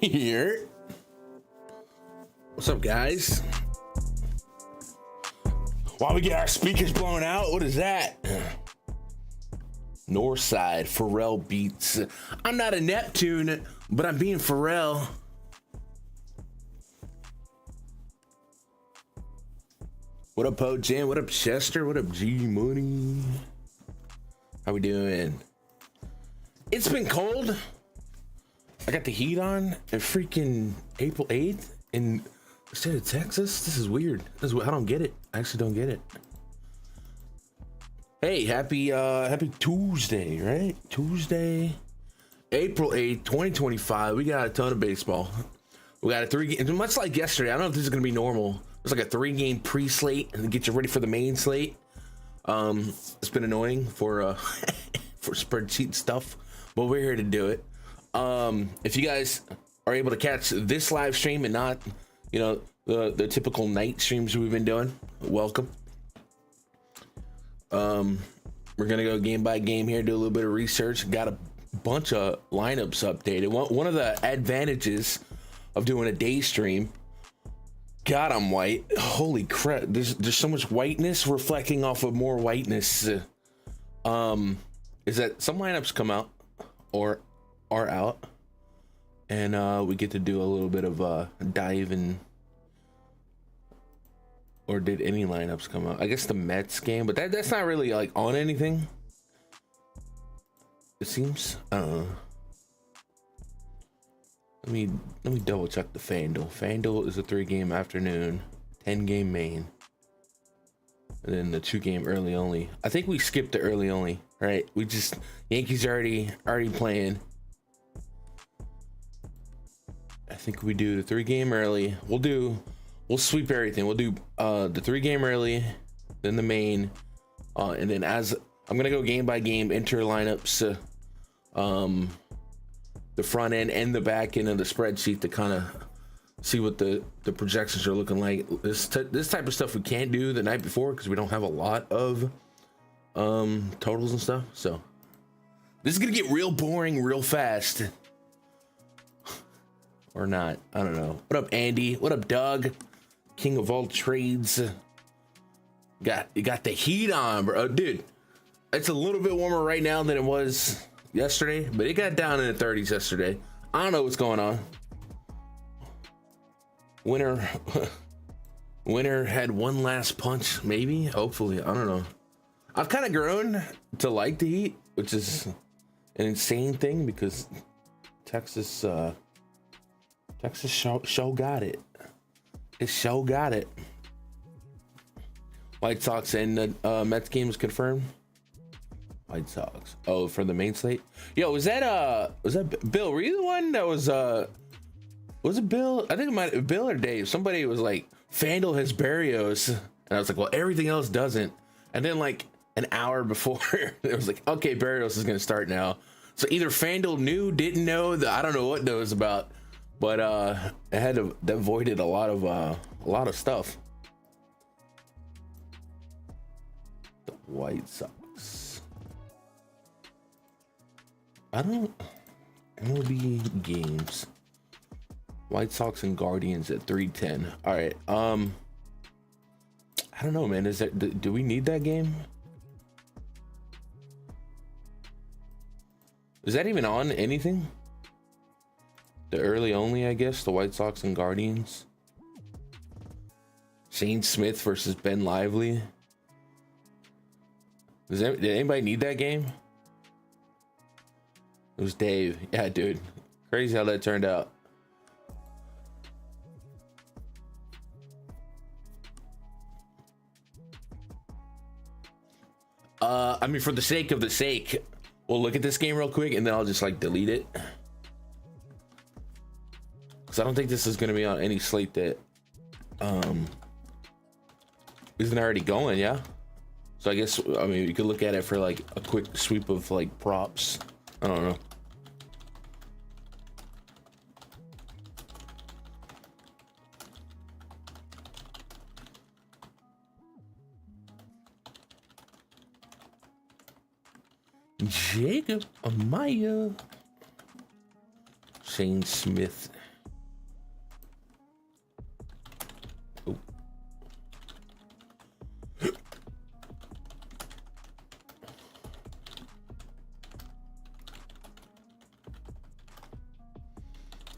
Here. What's up, guys? Why we get our speakers blown out? What is that? Northside, Pharrell beats. I'm not a Neptune, but I'm being Pharrell. What up, Po Jam? What up, Chester? What up, G Money? How we doing? It's been cold. I got the heat on at freaking April 8th in the state of Texas. This is weird. I don't get it. I actually don't get it. Hey, happy Tuesday, right? Tuesday, April 8th, 2025. We got a ton of baseball. We got a 3-game, much like yesterday. I don't know if this is going to be normal. It's like a 3-game pre-slate and get you ready for the main slate. It's been annoying for for spreadsheet stuff, but we're here to do it. If you guys are able to catch this live stream and not, you know, the typical night streams we've been doing, welcome. We're gonna go game by game here, do a little bit of research. Got a bunch of lineups updated. One of the advantages of doing a day stream, God, I'm white. Holy crap, there's so much whiteness reflecting off of more whiteness. Is that some lineups come out or are out, and we get to do a little bit of dive in. Or did any lineups come out? I guess the Mets game, but that's not really like on anything, it seems. Let me double check the Fanduel. Fanduel is a 3-game afternoon, 10-game main, and then the 2-game early only. I think we skipped the early only, right? We just, Yankees already playing. I think we do the 3-game early. We'll sweep everything. We'll do the 3-game early, then the main, and then as I'm gonna go game by game, enter lineups, the front end and the back end of the spreadsheet to kind of see what the projections are looking like. This type of stuff we can't do the night before because we don't have a lot of totals and stuff. So this is gonna get real boring real fast, or not. I don't know. What up, Andy? What up, Doug? King of all trades. You got the heat on, bro. Dude, it's a little bit warmer right now than it was yesterday, but it got down in the 30s yesterday. I don't know what's going on. Winter had one last punch, maybe, hopefully. I don't know. I've kind of grown to like the heat, which is an insane thing because Texas show got it. It show got it. White Sox and the Mets game is confirmed. White Sox. Oh, for the main slate. Yo, was that Bill? Were you the one that was it Bill? I think it might have Bill or Dave. Somebody was like, Fanduel has Barrios, and I was like, well, everything else doesn't. And then like an hour before, it was like, okay, Barrios is gonna start now. So either Fanduel knew, didn't know. I don't know what that was about. But that voided a lot of stuff. The White Sox. MLB Games. White Sox and Guardians at 310. All right. I don't know, man. Do we need that game? Is that even on anything? The early only, I guess, the White Sox and Guardians. Shane Smith versus Ben Lively. Did anybody need that game? It was Dave. Yeah, dude. Crazy how that turned out. I mean, for the sake of the sake, we'll look at this game real quick and then I'll just like delete it. Because I don't think this is going to be on any slate that isn't already going, yeah? So I guess, I mean, you could look at it for like a quick sweep of like props. I don't know. Jacob Amaya. Shane Smith.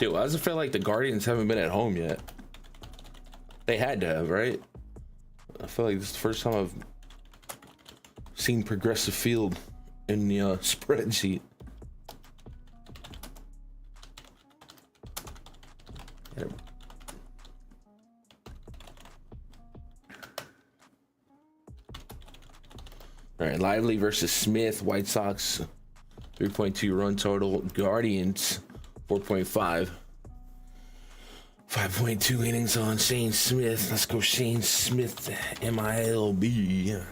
Dude, why does it feel like the Guardians haven't been at home yet? They had to have, right? I feel like this is the first time I've seen Progressive Field in the spreadsheet. All right, Lively versus Smith. White Sox 3.2 run total. Guardians 4.5. 5.2 innings on Shane Smith. Let's go Shane Smith, MILB.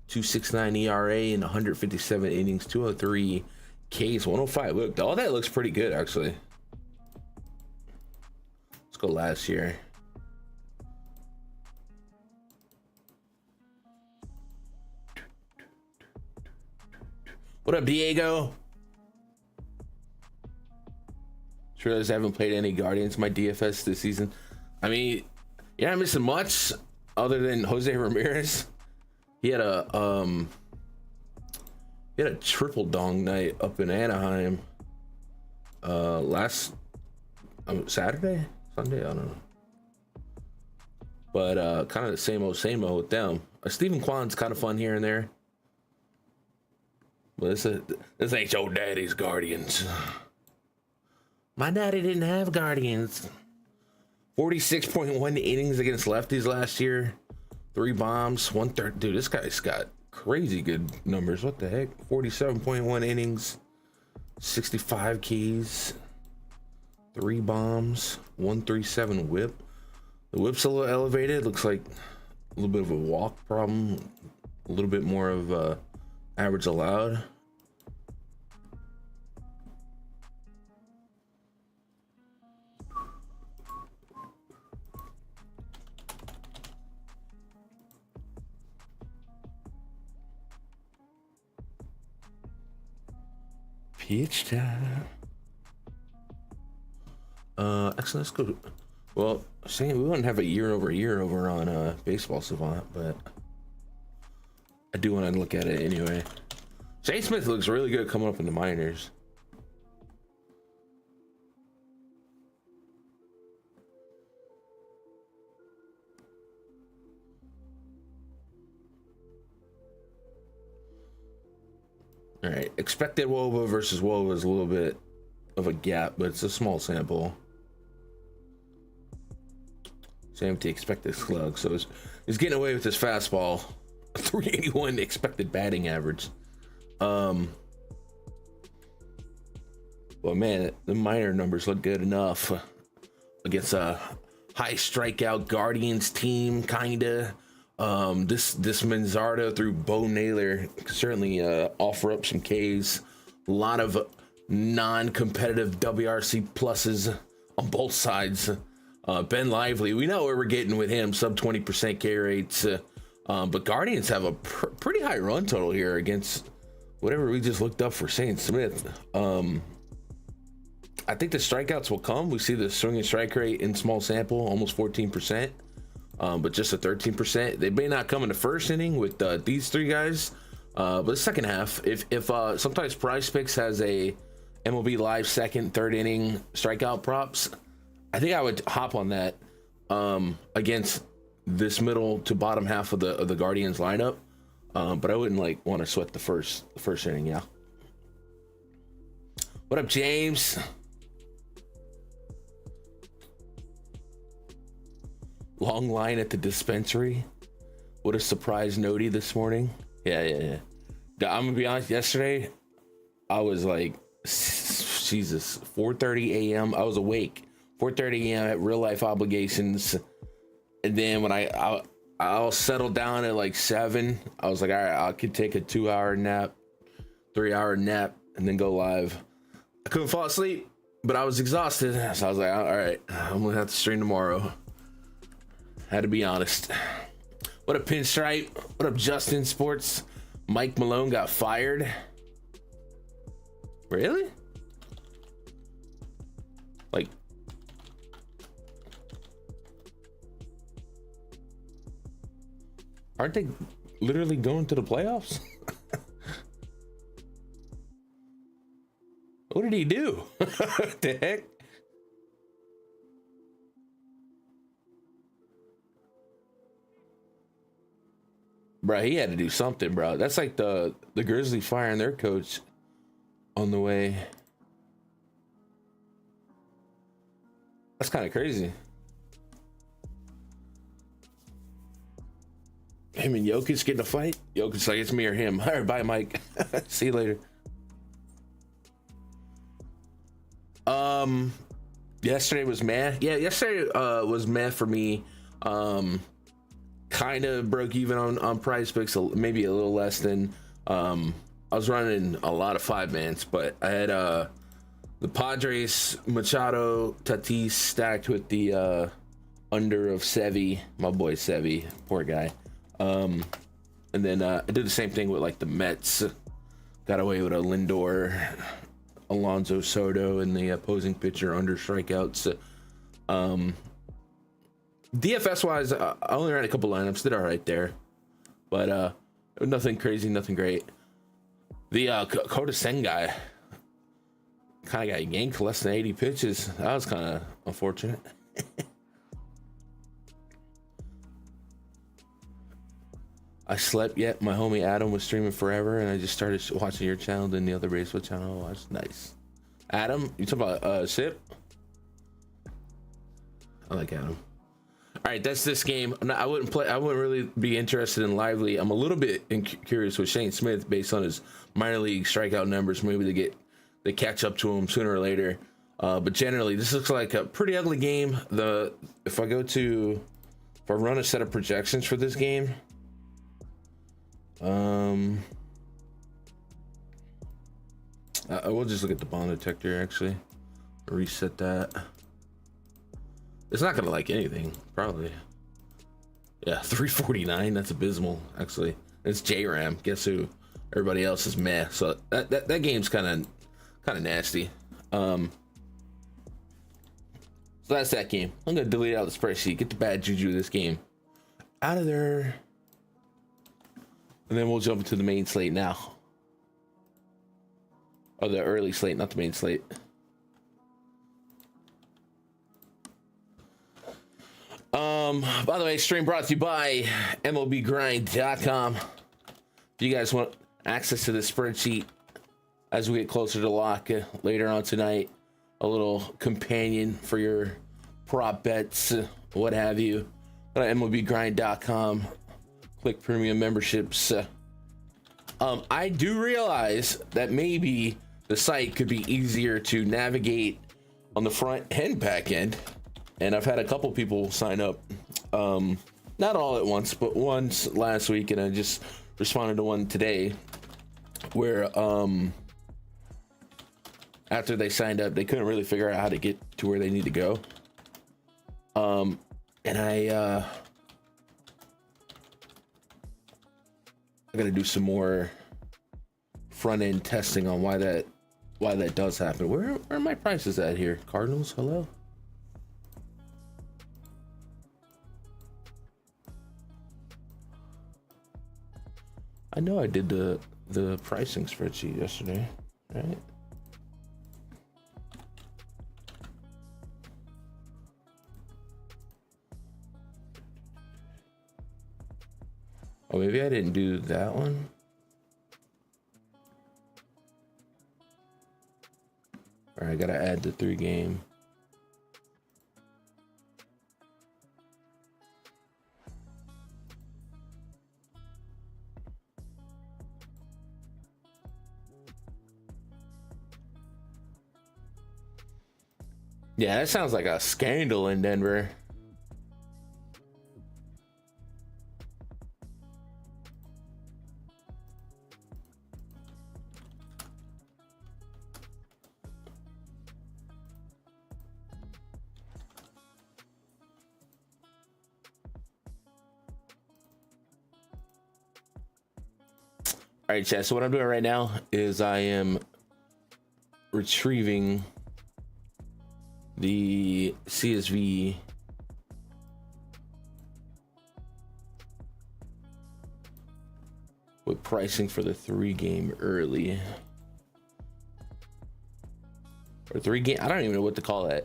2.69 ERA in 157 innings, 203 Ks, 105. Look, all that looks pretty good, actually. Let's go last year. What up, Diego? Just realized I haven't played any Guardians in my DFS this season. I mean, you're not missing much other than Jose Ramirez. He had a triple dong night up in Anaheim last Saturday, Sunday, I don't know. But kind of the same old with them. Stephen Kwan's kind of fun here and there. But this ain't your daddy's Guardians. My daddy didn't have Guardians. 46.1 innings against lefties last year. 3 bombs, 1/3. Dude, this guy's got crazy good numbers. What the heck? 47.1 innings, 65 keys, 3 bombs, 137 whip. The whip's a little elevated. Looks like a little bit of a walk problem. A little bit more of average allowed. Pitch time. Actually, let's go. Well, saying we wouldn't have a year over on Baseball Savant, but I do want to look at it anyway. Shane Smith looks really good coming up in the minors. All right, expected WOBA versus WOBA is a little bit of a gap, but it's a small sample. Same to expected slug, so he's getting away with his fastball. 381 expected batting average. Well, man, the minor numbers look good enough against a high strikeout Guardians team, kinda. This Manzardo through Bo Naylor certainly offer up some Ks. A lot of non-competitive WRC pluses on both sides. Ben Lively, we know where we're getting with him, sub 20% K rates. But Guardians have a pretty high run total here against whatever we just looked up for Shane Smith. I think the strikeouts will come. We see the swing and strike rate in small sample, almost 14%. But just a 13%. They may not come in the first inning with these 3 guys, but the second half, if sometimes PrizePicks has a MLB Live second, third inning strikeout props, I think I would hop on that against this middle to bottom half of the Guardians lineup. But I wouldn't want to sweat the first inning. Yeah. What up, James? Long line at the dispensary. What a surprise noti this morning. Yeah. I'm gonna be honest, yesterday I was like, Jesus, 4:30 a.m. I was awake. 4:30 a.m. at real life obligations. And then when I'll settle down at like 7, I was like, all right, I could take a 2-hour nap, 3-hour nap, and then go live. I couldn't fall asleep, but I was exhausted. So I was like, all right, I'm gonna have to stream tomorrow. Had to be honest. What up, Pinstripe? What up, Justin Sports? Mike Malone got fired. Really? Like, aren't they literally going to the playoffs? What did he do? What the heck? Bro, he had to do something, bro. That's like the Grizzlies firing their coach on the way. That's kind of crazy. Him and Jokic getting a fight. Jokic's like, it's me or him. All right, bye, Mike. See you later. Yesterday was meh. Yeah, yesterday was meh for me. Kind of broke even on PrizePicks, maybe a little less than. I was running a lot of 5-mans, but I had the Padres, Machado, Tatis stacked with the under of Sevy, my boy Sevy, poor guy. And then I did the same thing with like the Mets. Got away with a Lindor, Alonso Soto, and the opposing pitcher under strikeouts. DFS wise, I only ran a couple lineups, did all right there, but nothing crazy, nothing great. The Kota Sen guy kind of got yanked less than 80 pitches. That was kind of unfortunate. I slept yet. My homie Adam was streaming forever, and I just started watching your channel, then the other baseball channel. That's nice. Adam, you talking about Sip? I like Adam. All right, that's this game. I wouldn't really be interested in Lively. I'm a little bit curious with Shane Smith based on his minor league strikeout numbers. Maybe they catch up to him sooner or later. But generally, this looks like a pretty ugly game. If I run a set of projections for this game, I will just look at the bond detector. Actually, reset that. It's not gonna like anything, probably. Yeah, 349. That's abysmal, actually. It's J-Ram. Guess who? Everybody else is meh. So that game's kind of nasty. So that's that game. I'm gonna delete out the spreadsheet. Get the bad juju of this game out of there, and then we'll jump into the main slate now. Oh, the early slate, not the main slate. By the way, stream brought to you by MLBGrind.com. If you guys want access to the spreadsheet as we get closer to lock later on tonight, a little companion for your prop bets, what have you, go to MLBGrind.com, click premium memberships. I do realize that maybe the site could be easier to navigate on the front and back end. And I've had a couple people sign up, not all at once, but once last week, and I just responded to one today where after they signed up, they couldn't really figure out how to get to where they need to go. And I gotta do some more front end testing on why that does happen. Where are my prices at here? Cardinals, hello? I know I did the pricing spreadsheet yesterday, right? Oh, maybe I didn't do that one. All right, I gotta add the 3 game. Yeah, that sounds like a scandal in Denver. All right, chat. So what I'm doing right now is I am retrieving the CSV with pricing for the 3 game early. or 3 game. I don't even know what to call that.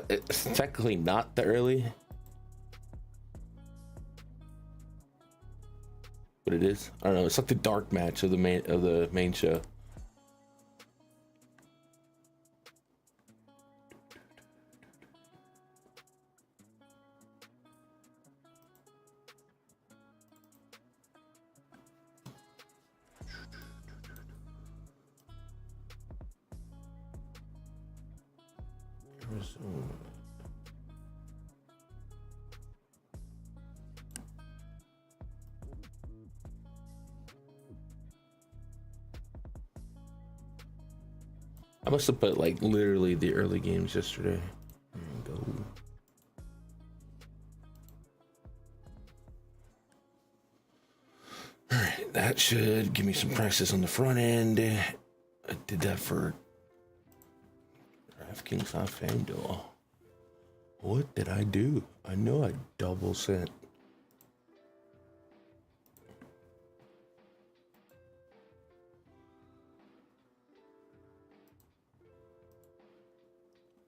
It's technically not the early, but it is. I don't know. It's like the dark match of the main show. I must have put like literally the early games yesterday. There you go. All right, that should give me some prices on the front end. I did that for DraftKings on Fanduel. What did I do? I know I double sent.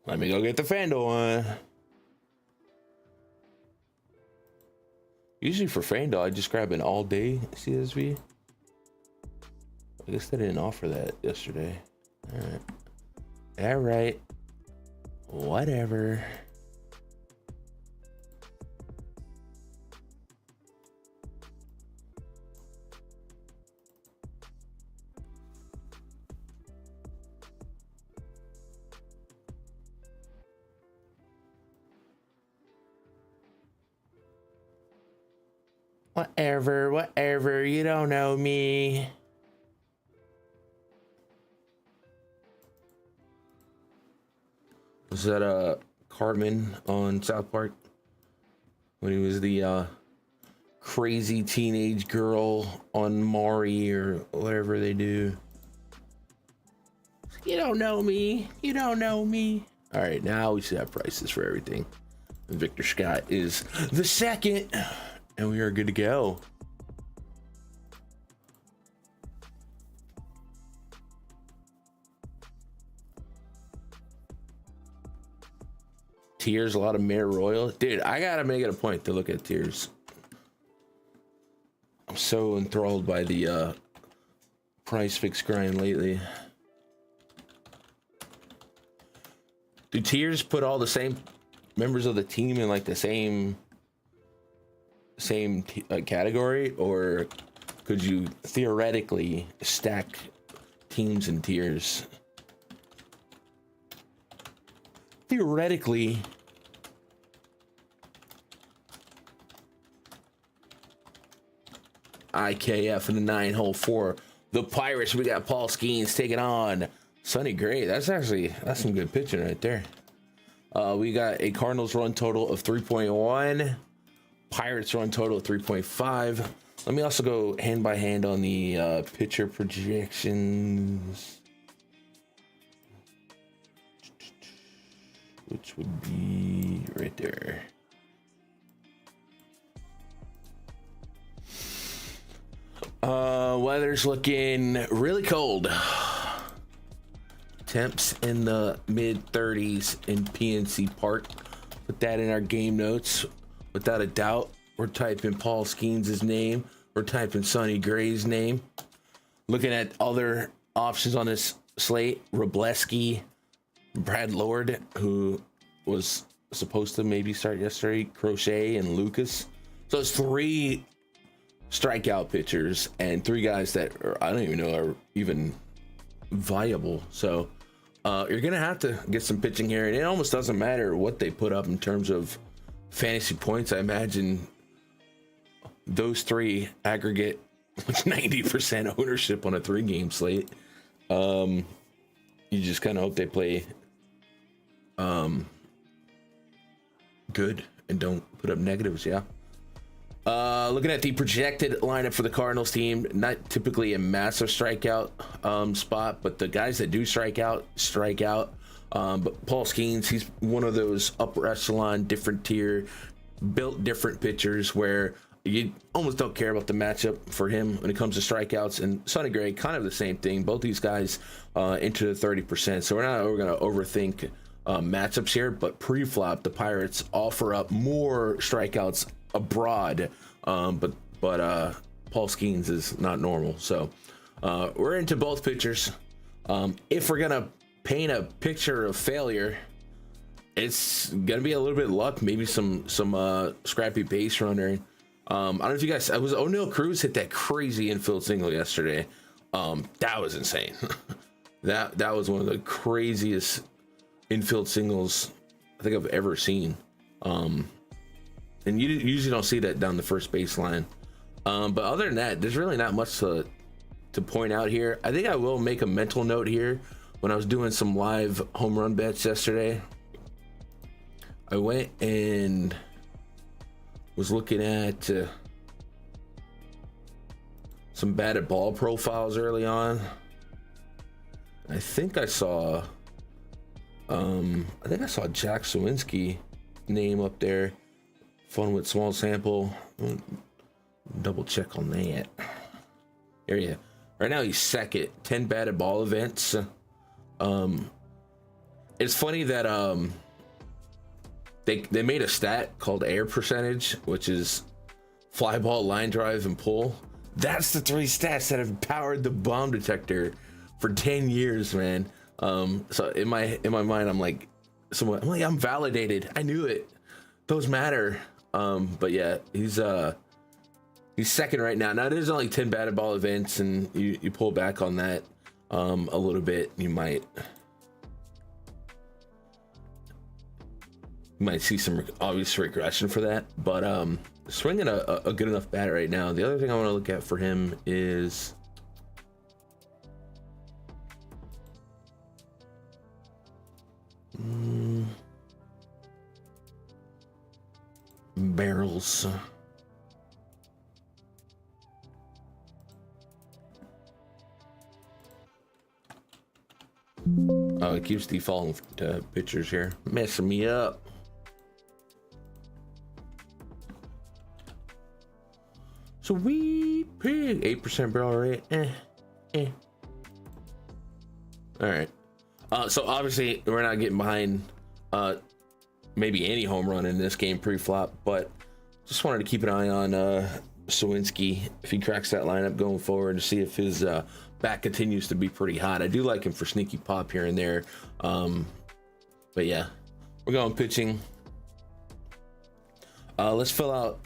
Let me go get the Fanduel one. Usually for Fanduel, I just grab an all-day CSV. I guess they didn't offer that yesterday. All right. All right. Whatever. Whatever, you don't know me. Was that Cartman on South Park? When he was the crazy teenage girl on Maury or whatever they do. You don't know me. You don't know me. All right, now we should have prices for everything. And Victor Scott is the second. And we are good to go. Tiers, a lot of Mayor Royal. Dude, I gotta make it a point to look at tiers. I'm so enthralled by the PrizePicks grind lately. Do tiers put all the same members of the team in like the same category, or could you theoretically stack teams in tiers? Theoretically, IKF in the 9-hole for the Pirates. We got Paul Skeens taking on Sonny Gray. That's some good pitching right there. We got a Cardinals run total of 3.1. Pirates run total of 3.5. Let me also go hand by hand on the pitcher projections, which would be right there. Weather's looking really cold. Temps in the mid 30s in PNC Park. Put that in our game notes. Without a doubt, we're typing Paul Skeens' name. We're typing Sonny Gray's name. Looking at other options on this slate, Robleski, Brad Lord, who was supposed to maybe start yesterday, Crochet, and Lucas. So it's 3 strikeout pitchers and 3 guys that I don't even know are even viable. So you're going to have to get some pitching here. And it almost doesn't matter what they put up in terms of fantasy points. I imagine those 3 aggregate 90% ownership on a 3-game slate. You just kind of hope they play good and don't put up negatives. Yeah. Looking at the projected lineup for the Cardinals team, not typically a massive strikeout spot, but the guys that do strike out. But Paul Skeens, he's one of those upper echelon, different tier, built different pitchers where you almost don't care about the matchup for him when it comes to strikeouts. And Sonny Gray, kind of the same thing. Both these guys into the 30%. So we're going to overthink matchups here. But pre-flop, the Pirates offer up more strikeouts abroad. But Paul Skeens is not normal. So we're into both pitchers. If we're going to paint a picture of failure, it's going to be a little bit of luck, maybe some scrappy base runner. I don't know if you guys, O'Neal Cruz hit that crazy infield single yesterday. That was insane. that was one of the craziest infield singles I think I've ever seen. And you usually don't see that down the first baseline. But other than that, there's really not much to point out here. I think I will make a mental note here. When I was doing some live home run bets yesterday, I went and was looking at some batted ball profiles early on. I think I saw Jack Sawinski name up there. Fun with small sample. Double check on that. There you go. Right now he's second, 10 batted ball events. It's funny that they made a stat called air percentage, which is fly ball, line drive, and pull. That's the three stats that have powered the bomb detector for 10 years, man. So in my mind, I'm like, I'm validated. I knew it. Those matter. But yeah, he's second right now. Now there's only 10 batted ball events, and you pull back on that a little bit, you might see some obvious regression for that, but swinging a good enough bat right now. The other thing I want to look at for him is barrels. Oh, it keeps defaulting to pitchers here, messing me up. Sweet pig, 8% barrel rate. All right. So obviously we're not getting behind maybe any home run in this game pre-flop, but just wanted to keep an eye on Sawinski if he cracks that lineup going forward to see if his bat continues to be pretty hot. I do like him for sneaky pop here and there. But yeah, we're going pitching. Let's fill out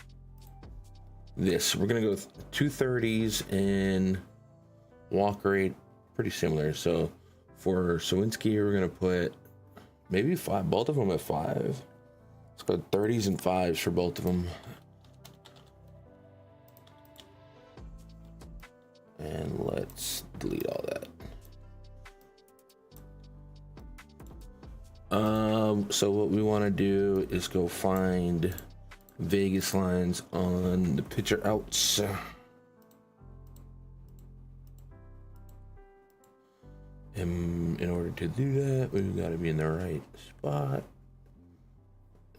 this. We're gonna go with 230s and walk rate pretty similar. So for Sawinski, we're gonna put maybe 5, both of them at 5. Let's go 30s and 5s for both of them. And let's delete all that. So what we want to do is go find Vegas lines on the pitcher outs. And in order to do that, we've got to be in the right spot.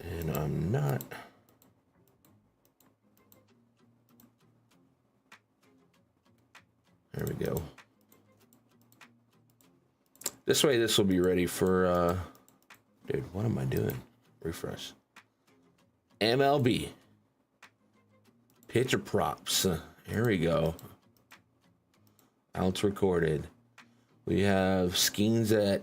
And I'm not. There we go. This way, this will be ready for, dude, what am I doing? Refresh. MLB. Pitcher props. Here we go. Outs recorded. We have Skeens at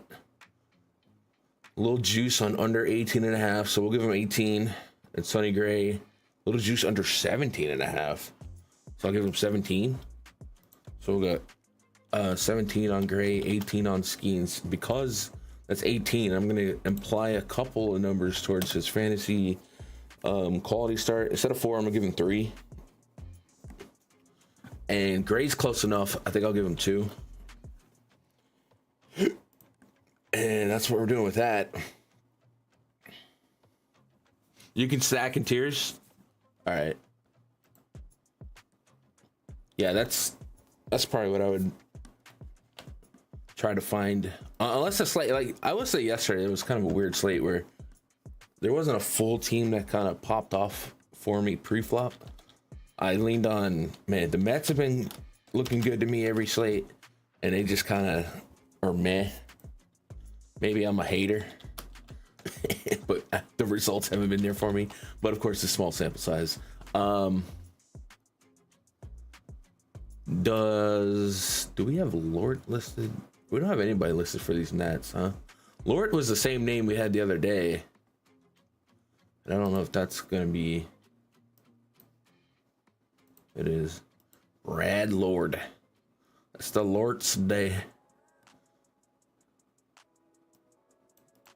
little juice on under 18.5. So we'll give him 18. And Sonny Gray, little juice under 17.5. So I'll give him 17. So we'll got 17 on Gray, 18 on Skeens. Because that's 18, I'm going to imply a couple of numbers towards his fantasy quality start. Instead of 4, I'm going to give him 3. And Gray's close enough. I think I'll give him 2. And that's what we're doing with that. You can stack in tiers. All right. Yeah, that's probably what I would try to find. Unless the slate, like I would say yesterday, it was kind of a weird slate where there wasn't a full team that kind of popped off for me pre-flop. I leaned on, man, the Mets have been looking good to me every slate, and they just kind of are meh. Maybe I'm a hater, but the results haven't been there for me. But of course, the small sample size. Do we have Lord listed? We don't have anybody listed for these Nats, huh? Lord was the same name we had the other day. And I don't know if that's gonna be. It is Brad Lord. That's the Lord's day.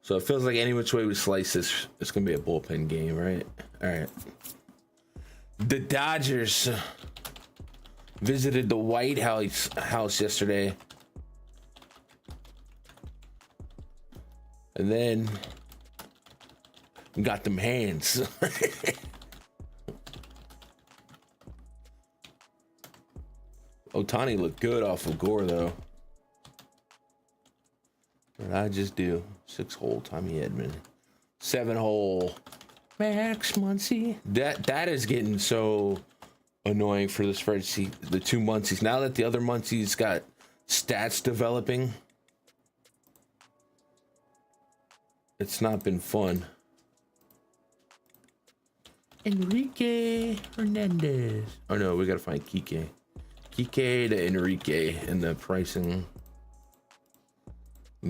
So it feels like any which way we slice this, it's gonna be a bullpen game, right? All right. The Dodgers visited the White House yesterday, and then got them hands. Ohtani looked good off of Gore, though. What did I just do? 6-hole Tommy Edman. 7-hole Max Muncy. That is getting so annoying for the spreadsheet. The 2 Muncies. Now that the other Muncie's got stats developing, it's not been fun. Enrique Hernandez. Oh no, we gotta find Kike. Kike to Enrique and the pricing.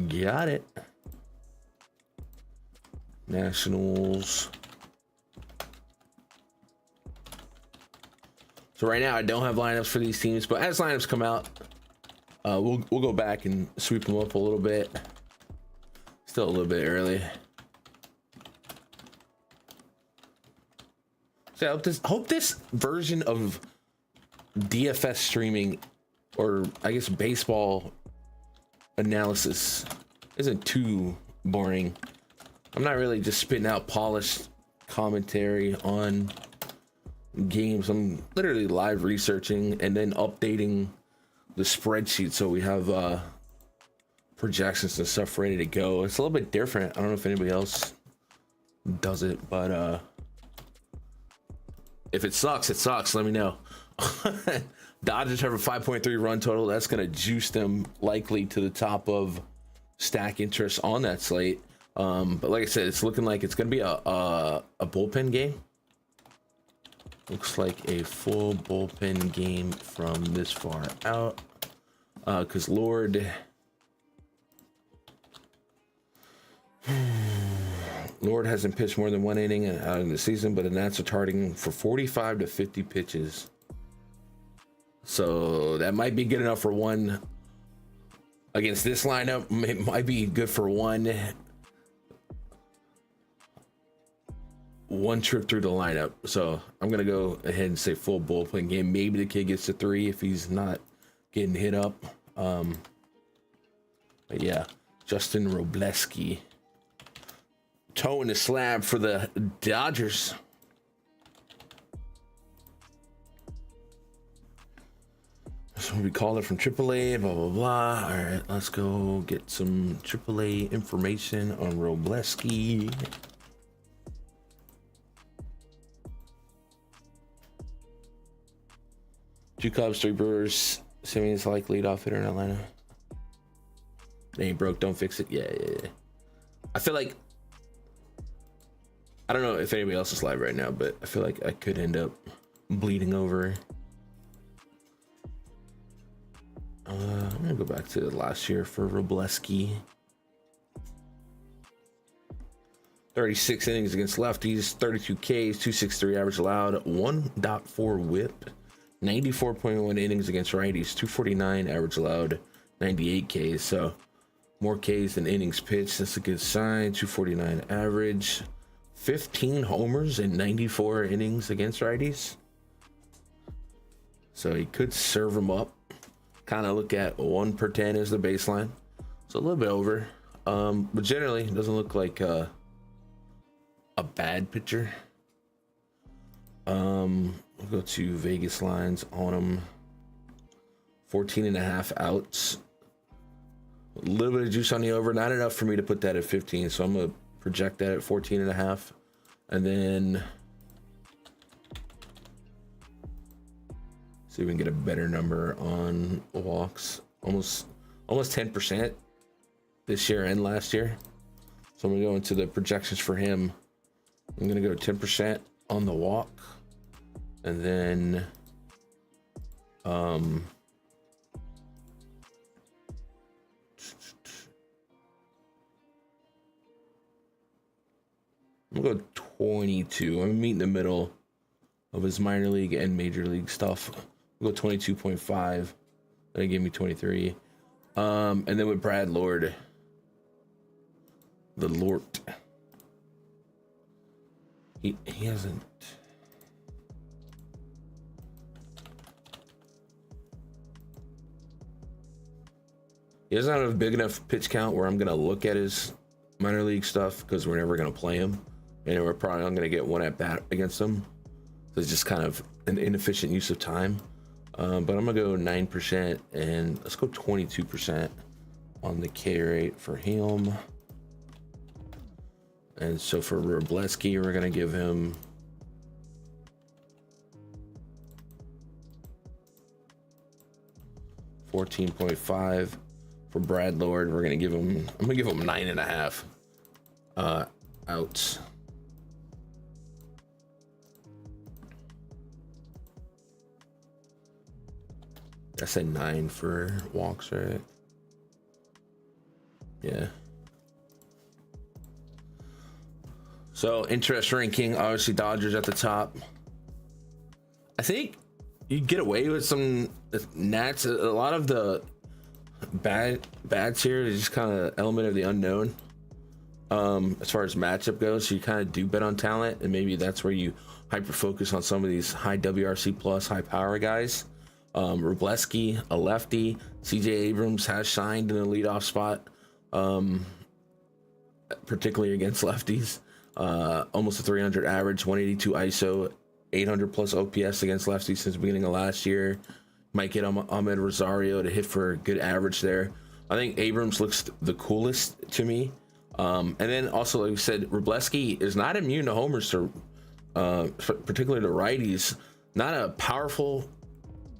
Got it. Nationals. So right now I don't have lineups for these teams, but as lineups come out, we'll go back and sweep them up a little bit. Still a little bit early. So I hope this version of DFS streaming, or I guess baseball analysis, isn't too boring. I'm not really just spitting out polished commentary on games. I'm literally live researching and then updating the spreadsheet so we have projections and stuff ready to go. It's a little bit different. I don't know if anybody else does it, but if it sucks, it sucks. Let me know. Dodgers have a 5.3 run total. That's going to juice them likely to the top of stack interest on that slate. But like I said, it's looking like it's going to be a bullpen game. Looks like a full bullpen game from this far out. Because Lord hasn't pitched more than 1 inning out in the season, but the Nats are targeting for 45 to 50 pitches. So that might be good enough for one against this lineup. It might be good for one trip through the lineup. So I'm gonna go ahead and say full bullpen game. Maybe the kid gets to 3 if he's not getting hit up. But yeah, Justin Robleski toeing the slab for the Dodgers. So we called it from AAA, blah, blah, blah. All right, let's go get some AAA information on Robleski. Two Cubs, 3 Brewers. Simeon's like leadoff hitter in Atlanta. They ain't broke, don't fix it. Yeah. I feel like, I don't know if anybody else is live right now, but I feel like I could end up bleeding over. I'm gonna go back to last year for Robleski. 36 innings against lefties, 32 Ks, 263 average allowed, 1.4 whip, 94.1 innings against righties, 249 average allowed, 98 Ks. So more Ks than innings pitched. That's a good sign. 249 average, 15 homers in 94 innings against righties. So he could serve them up. Kind of look at 1 per 10 as the baseline, so a little bit over, but generally it doesn't look like a bad pitcher. We'll go to Vegas lines on him. 14.5 outs, a little bit of juice on the over, not enough for me to put that at 15, so I'm gonna project that at 14.5, and then See if we can get a better number on walks. Almost 10% this year and last year. So I'm gonna go into the projections for him. I'm gonna go 10% on the walk, and then I'm gonna go 22. I'm meeting in the middle of his minor league and major league stuff. I'll go 22.5. That gave me 23. And then with Brad Lord, the Lord, he hasn't. He doesn't have a big enough pitch count where I'm gonna look at his minor league stuff, because we're never gonna play him, and we're probably not gonna get one at bat against him. So it's just kind of an inefficient use of time. But I'm gonna go 9%, and let's go 22% on the K rate for him. And so for Robleski, we're gonna give him $14.5. For Brad Lord, we're gonna give him, I'm gonna give him 9.5 outs. I said 9 for walks, right? Yeah. So interest ranking, obviously Dodgers at the top. I think you get away with some Nats. A lot of the bats here is just kind of element of the unknown. As far as matchup goes, so you kind of do bet on talent, and maybe that's where you hyper focus on some of these high WRC plus, high power guys. Robleski, a lefty. CJ Abrams has shined in the leadoff spot, particularly against lefties. Almost a 300 average, 182 ISO, 800 plus OPS against lefties since the beginning of last year. Might get Ahmed Rosario to hit for a good average there. I think Abrams looks the coolest to me. And then also, like we said, Robleski is not immune to homers, to particularly to righties. Not a powerful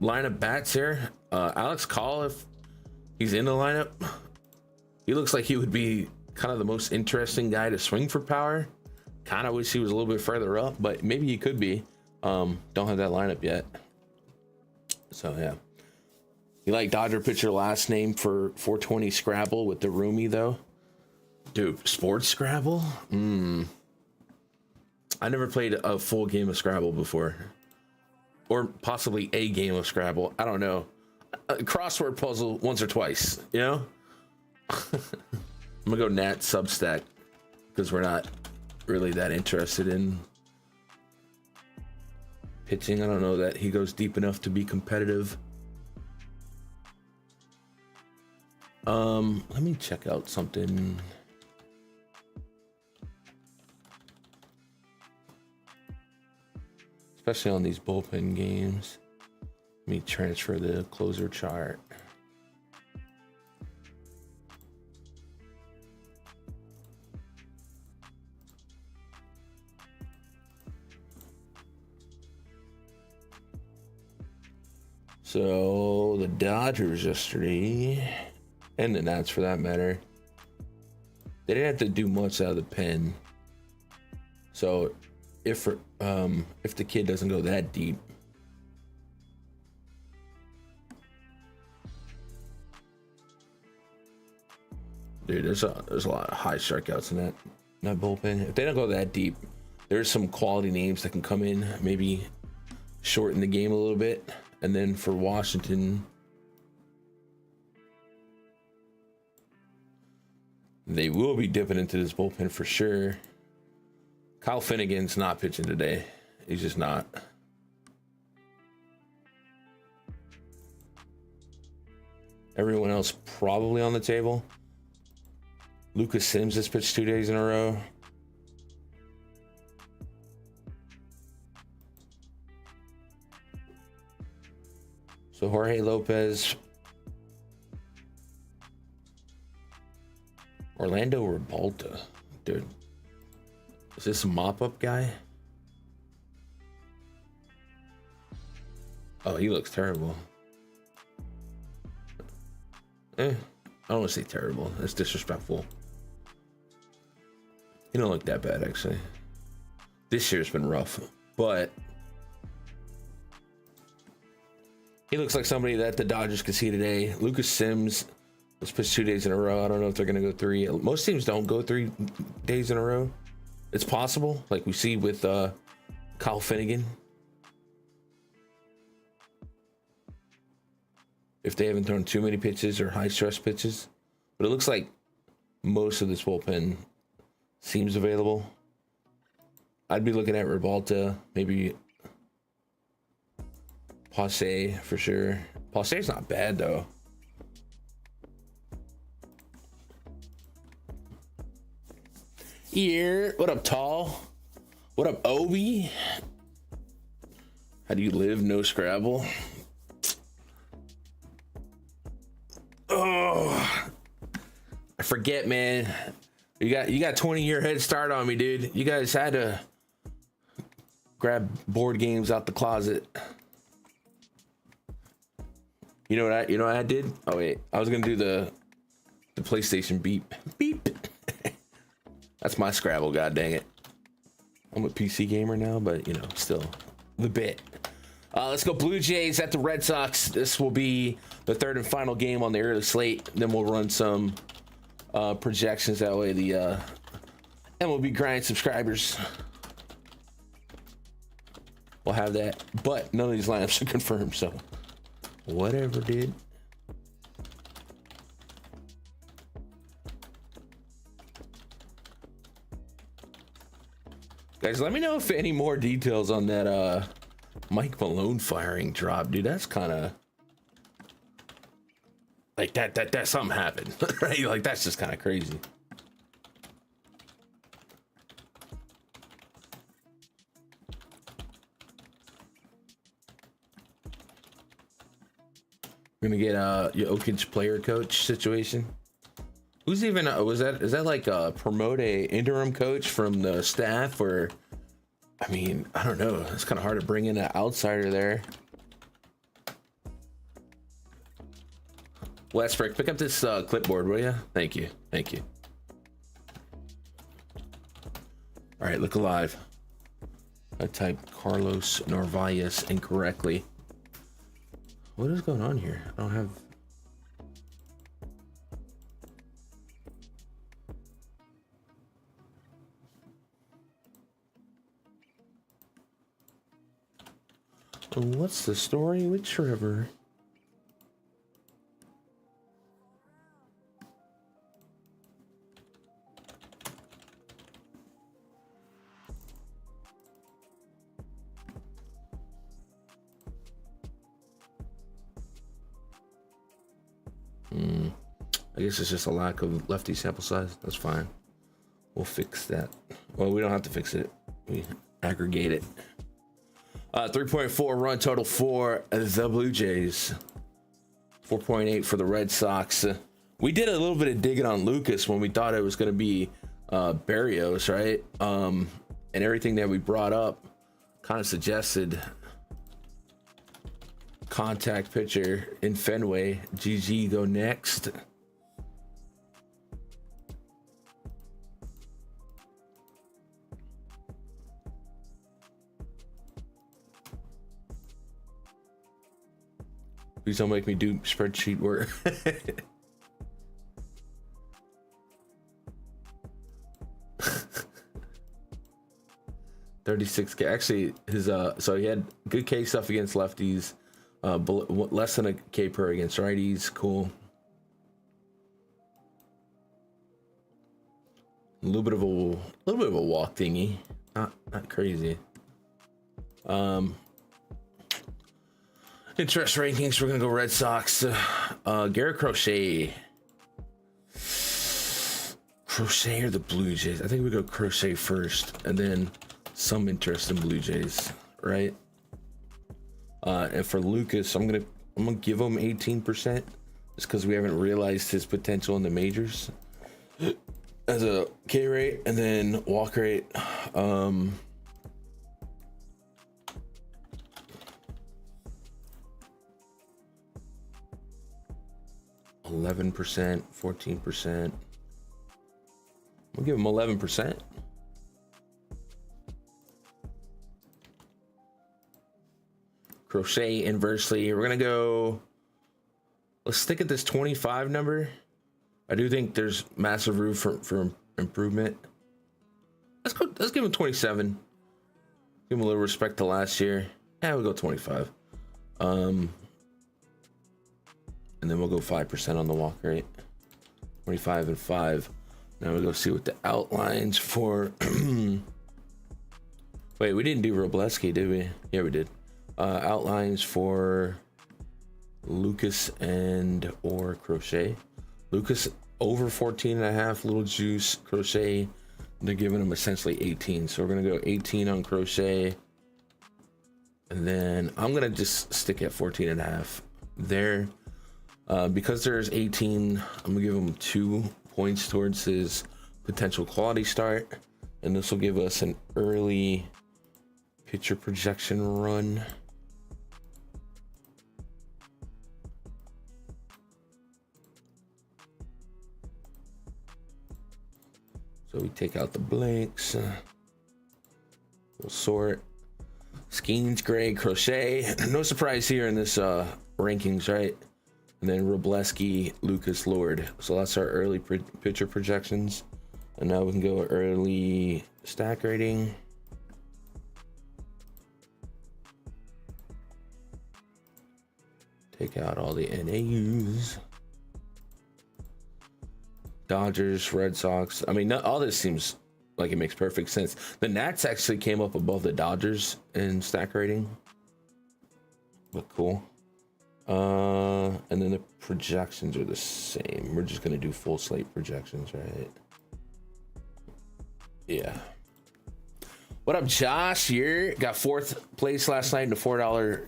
line of bats here. Alex Call, if he's in the lineup, he looks like he would be kind of the most interesting guy to swing for power. Kind of wish he was a little bit further up, but maybe he could be. Don't have that lineup yet. So yeah. You like Dodger pitcher last name for 420 Scrabble with the Roomy though? Dude, sports Scrabble? I never played a full game of Scrabble before. Or possibly a game of Scrabble. I don't know. A crossword puzzle once or twice, you know? I'm gonna go Nat Substack, because we're not really that interested in pitching. I don't know that he goes deep enough to be competitive. Let me check out something. Especially on these bullpen games. Let me transfer the closer chart. So the Dodgers yesterday, and the Nats for that matter, they didn't have to do much out of the pen. So if the kid doesn't go that deep, dude, there's a lot of high strikeouts in that bullpen. If they don't go that deep, there's some quality names that can come in, maybe shorten the game a little bit. And then for Washington, they will be dipping into this bullpen for sure. Kyle Finnegan's not pitching today. He's just not. Everyone else probably on the table. Lucas Sims has pitched 2 days in a row. So Jorge Lopez, Orlando Rebalta, dude. Is this a mop-up guy? Oh, he looks terrible. I don't want to say terrible. That's disrespectful. He don't look that bad, actually. This year's been rough, but he looks like somebody that the Dodgers could see today. Lucas Sims was pitched 2 days in a row. I don't know if they're going to go 3. Most teams don't go 3 days in a row. It's possible, like we see with Kyle Finnegan. If they haven't thrown too many pitches or high stress pitches. But it looks like most of this bullpen seems available. I'd be looking at Ribalta, maybe Passe for sure. Passe's not bad though. Here, what up, Tall? What up, Obi? How do you live? No Scrabble. Oh, I forget, man. You got 20-year head start on me, dude. You guys had to grab board games out the closet. You know what I did? Oh wait, I was gonna do the PlayStation beep. That's my Scrabble, god dang it. I'm a PC gamer now, but you know, still the bit. Let's go Blue Jays at the Red Sox. This will be the third and final game on the early slate. Then we'll run some projections. That way the MLB Grind subscribers will have that. But none of these lineups are confirmed, so whatever, dude. Guys, let me know if any more details on that Mike Malone firing drop, dude. That's kind of like that something happened, right? Like that's just kind of crazy. We're gonna get Jokic player coach situation. Who's even is that like promote a interim coach from the staff, or I mean, I don't know. It's kind of hard to bring in an outsider there. Westbrook, pick up this clipboard, will you? Thank you. Thank you. All right, look alive. I typed Carlos Narvaez incorrectly. What is going on here? I don't have... What's the story with Trevor? I guess it's just a lack of lefty sample size. That's fine. We'll fix that. Well, we don't have to fix it. We aggregate it. 3.4 run total for the Blue Jays. 4.8 for the Red Sox. We did a little bit of digging on Lucas when we thought it was going to be Barrios, right? And everything that we brought up kind of suggested contact pitcher in Fenway. GG go next. Please don't make me do spreadsheet work. $36K. Actually, his so he had good K stuff against lefties, less than a K per against righties. Cool. A little bit of a walk thingy. Not crazy. Interest rankings, we're gonna go Red Sox. Garrett Crochet or the Blue Jays? I think we go Crochet first, and then some interest in Blue Jays, right? And for Lucas, I'm gonna give him 18%, just because we haven't realized his potential in the majors as a K rate, and then walk rate. 11%, 14%. We'll give him 11%. Crochet inversely. We're gonna go. Let's stick at this 25 number. I do think there's massive room for improvement. Let's go. Let's give him 27. Give him a little respect to last year. Yeah, we'll go 25. And then we'll go 5% on the walk rate. 25 and 5. Now we'll go see what the outlines for. Wait, we didn't do Robleski, did we? Yeah, we did. Outlines for Lucas and or Crochet. Lucas over 14 and a half, little juice. Crochet, they're giving him essentially 18. So we're gonna go 18 on Crochet. And then I'm gonna just stick at 14 and a half there. Because there's 18, I'm gonna give him 2 points towards his potential quality start. And this will give us an early pitcher projection run. So we take out the blanks. We'll sort. Skeens, Gray, Crochet. No surprise here in this rankings, right? And then Robleski, Lucas, Lord. So that's our early pitcher projections. And now we can go early stack rating. Take out all the NAUs. Dodgers, Red Sox. I mean, all this seems like it makes perfect sense. The Nats actually came up above the Dodgers in stack rating. But cool. And then the projections are the same. We're just gonna do full slate projections, right? Yeah. What up, Josh? Here got 4th place last night in the $4.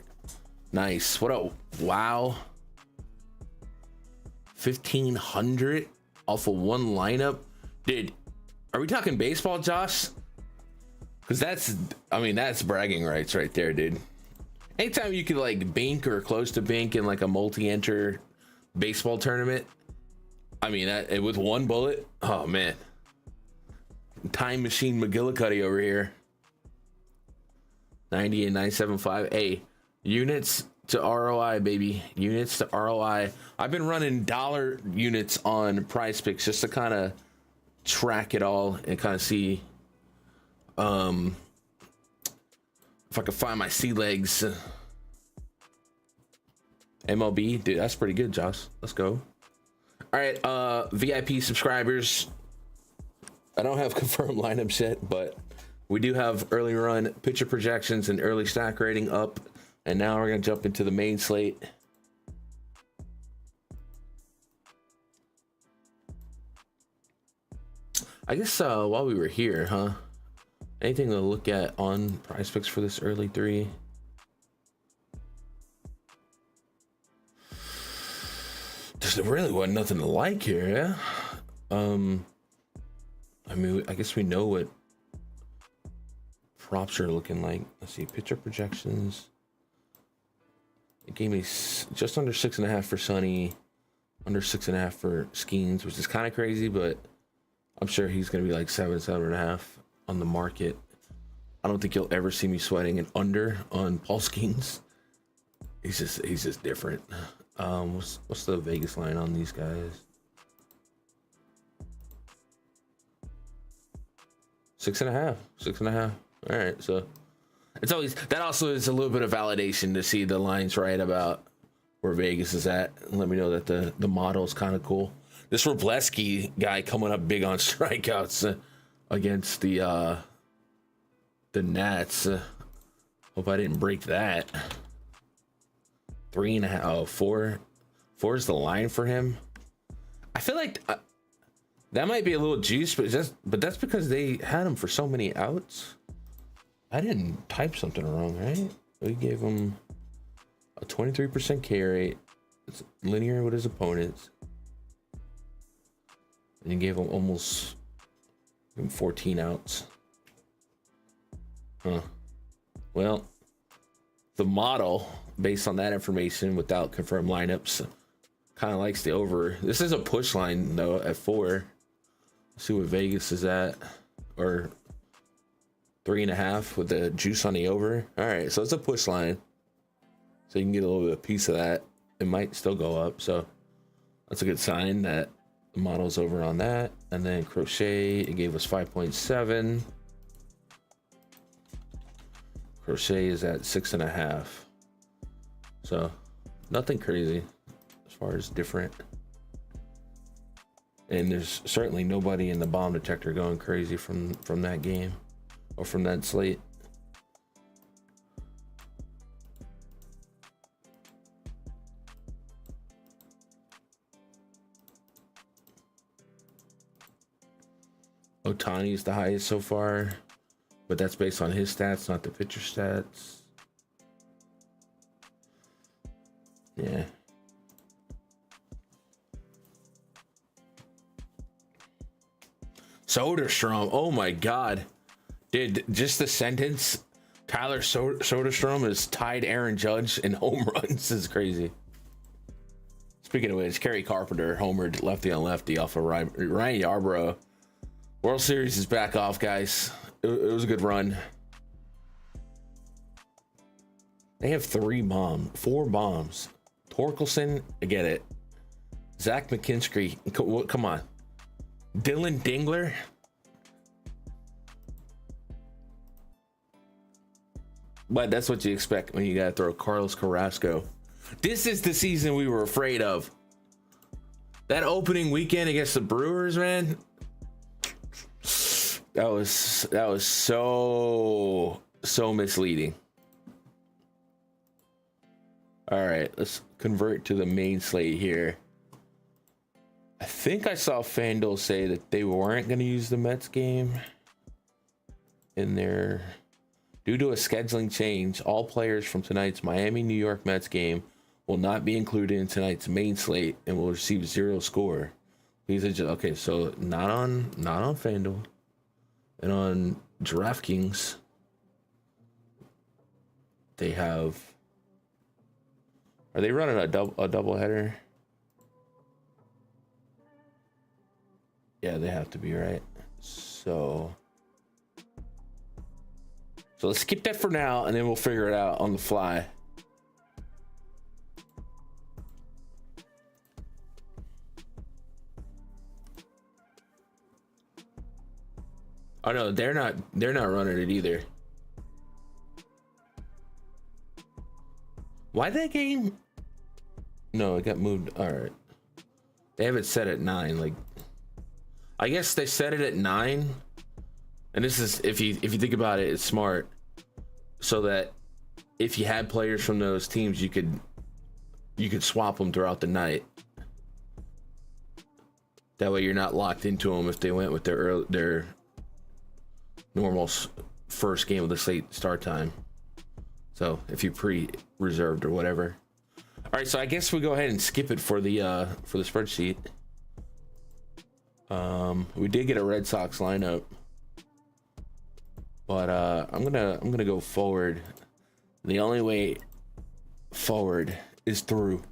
Nice. What up? Wow. 1,500 off of one lineup, dude. Are we talking baseball, Josh? Because that's bragging rights right there, dude. Anytime you could like bank or close to bank in like a multi-enter baseball tournament, I mean, that with one bullet, oh man. Time machine McGillicuddy over here. 90 and 975. Hey, units to ROI, baby. Units to ROI. I've been running dollar units on PrizePicks just to kind of track it all and kind of see if I can find my sea legs. MLB, dude, that's pretty good, Josh. Let's go. All right, VIP subscribers. I don't have confirmed lineups yet, but we do have early run pitcher projections and early stack rating up. And now we're gonna jump into the main slate. I guess while we were here, huh? Anything to look at on PrizePicks for this early 3? There's really wasn't nothing to like here, yeah. I mean, I guess we know what props are looking like. Let's see, pitcher projections. It gave me just under 6.5 for Sonny, under 6.5 for Skeens, which is kind of crazy, but I'm sure he's gonna be like 7.5 on the market. I don't think you'll ever see me sweating an under on Paul Skeens. He's just different. What's the Vegas line on these guys? 6.5. 6.5. All right, so it's always that. Also is a little bit of validation to see the lines right about where Vegas is at. Let me know that the model is kind of cool. This Robleski guy coming up big on strikeouts against the Nats. Hope I didn't break that. 3.5. Oh, 4. 4 is the line for him. I feel like that might be a little juice, but that's because they had him for so many outs. I didn't type something wrong, right? We gave him a 23% K rate. It's linear with his opponents. And you gave him almost 14 outs. Huh. Well, the model, based on that information without confirmed lineups, kind of likes the over. This is a push line though at 4. Let's see what Vegas is at, or 3.5 with the juice on the over. All right, so it's a push line, so you can get a little bit of piece of that. It might still go up, so that's a good sign that the model's over on that. And then crochet, it gave us 5.7. Crochet is at 6.5, so nothing crazy as far as different. And there's certainly nobody in the bomb detector going crazy from that game or from that slate. Otani's the highest so far, but that's based on his stats, not the pitcher stats. Yeah. Soderstrom, oh my god, dude, just the sentence Tyler Soderstrom has tied Aaron Judge in home runs is crazy. Speaking of which, Kerry Carpenter homered lefty on lefty off of Ryan Yarbrough. World Series is back off, guys. It was a good run. They have 4 bombs. Torkelson, I get it. Zach McKinstry, come on. Dylan Dingler. But that's what you expect when you gotta throw Carlos Carrasco. This is the season we were afraid of. That opening weekend against the Brewers, man. That was so misleading. All right, let's convert to the main slate here. I think I saw Fanduel say that they weren't going to use the Mets game in there. Due to a scheduling change, all players from tonight's Miami-New York Mets game will not be included in tonight's main slate and will receive 0 score. These are just, okay, so not on Fanduel. And on DraftKings, they have... Are they running a double header? Yeah, they have to be, right? So let's skip that for now, and then we'll figure it out on the fly. Oh no, they're not running it either. Why that game? No, it got moved. All right. They have it set at 9. Like, I guess they set it at 9. And this is, if you think about it, it's smart. So that if you had players from those teams, you could swap them throughout the night. That way you're not locked into them if they went with their normal first game of the slate start time. So if you pre-reserved or whatever. All right, so I guess we go ahead and skip it for the spreadsheet. We did get a Red Sox lineup, but I'm gonna go forward. The only way forward is through.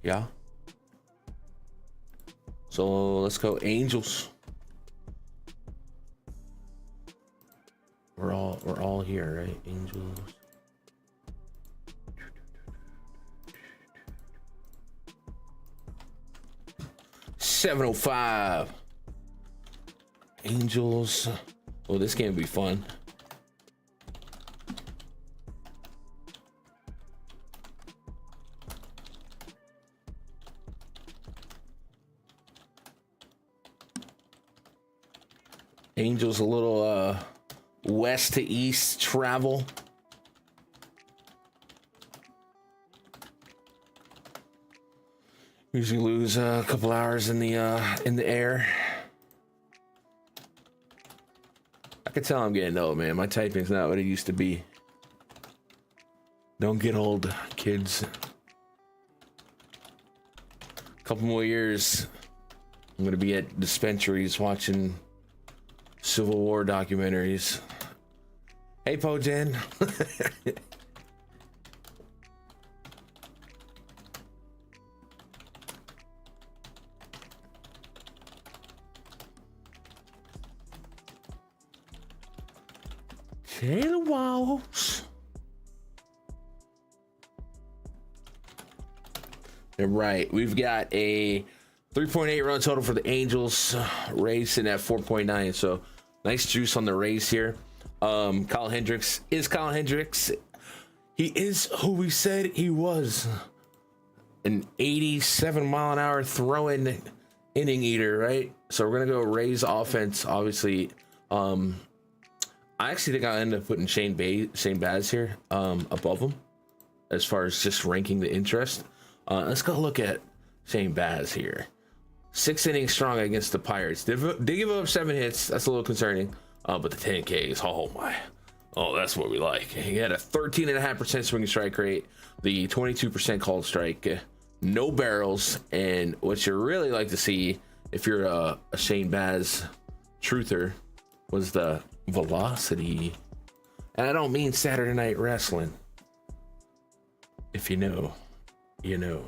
Yeah. So let's go Angels. We're all here, right? Angels. $705. Angels. Oh, this game will be fun. Angels a little west to east travel. Usually lose a couple hours in the air. I can tell I'm getting old, man. My typing's not what it used to be. Don't get old, kids. A couple more years, I'm gonna be at dispensaries watching Civil War documentaries. Hey, Pojan. Taylor Walls. All right, we've got a 3.8 run total for the Angels. Rays in at 4.9, so nice juice on the Rays here. Kyle Hendricks is Kyle Hendricks. He is who we said he was. An 87-mile-an-hour throwing inning eater, right? So we're gonna go Rays offense. Obviously, I actually think I'll end up putting Shane Baz here above him as far as just ranking the interest. Let's go look at Shane Baz here. 6 innings strong against the Pirates. They give up 7 hits. That's a little concerning. But the 10Ks, oh my. Oh, that's what we like. He had a 13.5% swing strike rate, the 22% called strike, no barrels, and what you really like to see if you're a Shane Baz truther was the velocity. And I don't mean Saturday Night Wrestling. If you know, you know.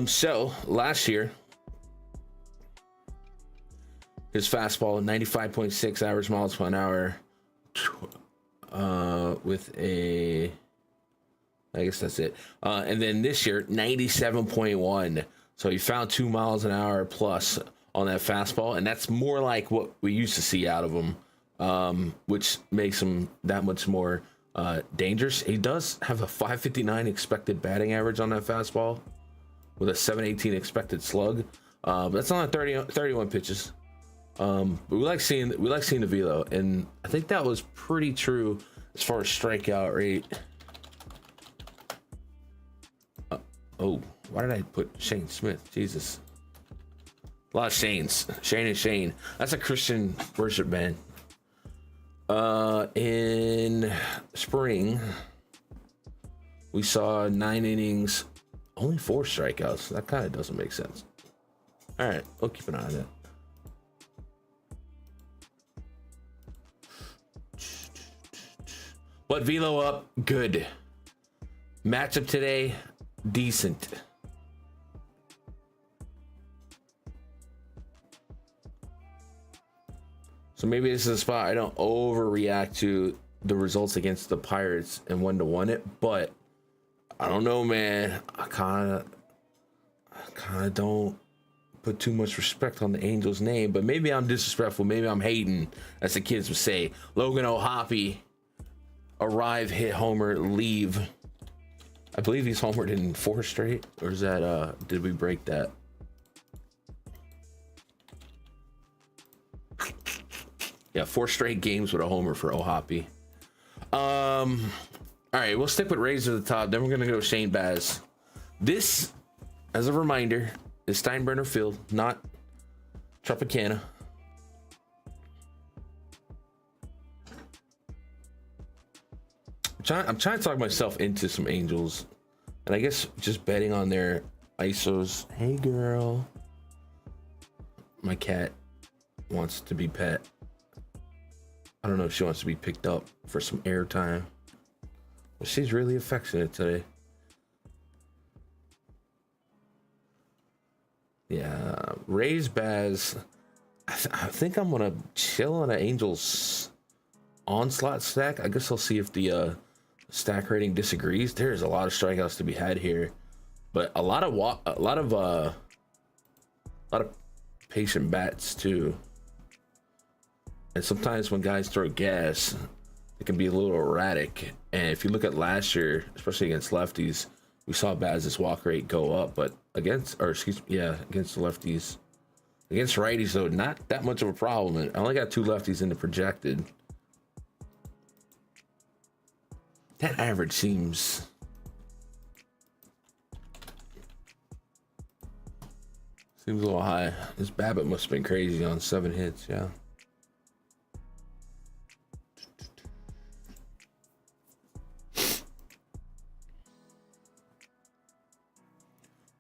So last year, his fastball 95.6 average miles per hour, with a, I guess that's it. And then this year 97.1. So he found 2 miles an hour plus on that fastball, and that's more like what we used to see out of him, which makes him that much more dangerous. He does have a 559 expected batting average on that fastball with a 718 expected slug. But that's on 31 pitches. But we like seeing the velo, and I think that was pretty true as far as strikeout rate. Oh, why did I put Shane Smith? Jesus, a lot of Shanes. Shane and Shane. That's a Christian worship band. In spring, we saw 9 innings, only 4 strikeouts. That kind of doesn't make sense. All right, we'll keep an eye on that. But velo up, good. Matchup today, decent. So maybe this is a spot I don't overreact to the results against the Pirates and 1-1 it, but I don't know, man. I kind of don't put too much respect on the Angels' name, but maybe I'm disrespectful. Maybe I'm hating, as the kids would say. Logan O'Hoppe, arrive, hit homer, leave. I believe he's homered in 4 straight, or is that did we break that? Yeah, 4 straight games with a homer for O'Hoppe. All right, we'll stick with Rays at the top. Then we're gonna go Shane Baz. This, as a reminder, is Steinbrenner Field, not Tropicana. I'm trying to talk myself into some Angels, and I guess just betting on their ISOs. Hey, girl. My cat wants to be pet. I don't know if she wants to be picked up for some airtime. Well, she's really affectionate today. Yeah, Rays Baz. I think I'm gonna chill on an Angels onslaught stack. I guess I'll see if the stack rating disagrees. There's a lot of strikeouts to be had here, but a lot of patient bats too. And sometimes when guys throw gas, it can be a little erratic. And if you look at last year, especially against lefties, we saw Baz's walk rate go up, but against the lefties. Against righties, though, not that much of a problem. And I only got 2 lefties in the projected. That average seems a little high. His BABIP must have been crazy on 7 hits, yeah.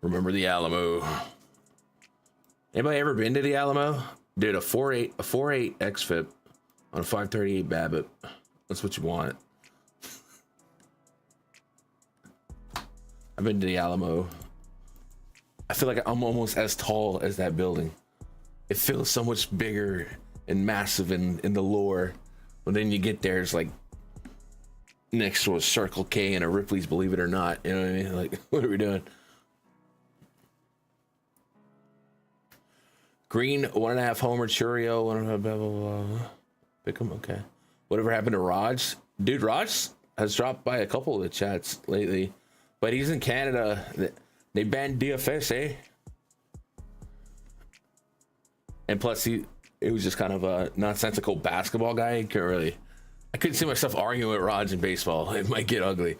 Remember the Alamo. Anybody ever been to the Alamo? Dude, a 4.8 xFIP on a 538 BABIP. That's what you want. I've been to the Alamo. I feel like I'm almost as tall as that building. it feels so much bigger and massive in the lore. But then you get there, it's like next to a Circle K and a Ripley's Believe It or Not. You know what I mean? Like, what are we doing? Green, 1.5 homer, Churio, 1.5 blah, blah, blah. Pick him, okay. Whatever happened to Raj? Dude, Raj has dropped by a couple of the chats lately, but he's in Canada. They banned DFS, eh? And plus, it was just kind of a nonsensical basketball guy. I couldn't see myself arguing with Raj in baseball. It might get ugly.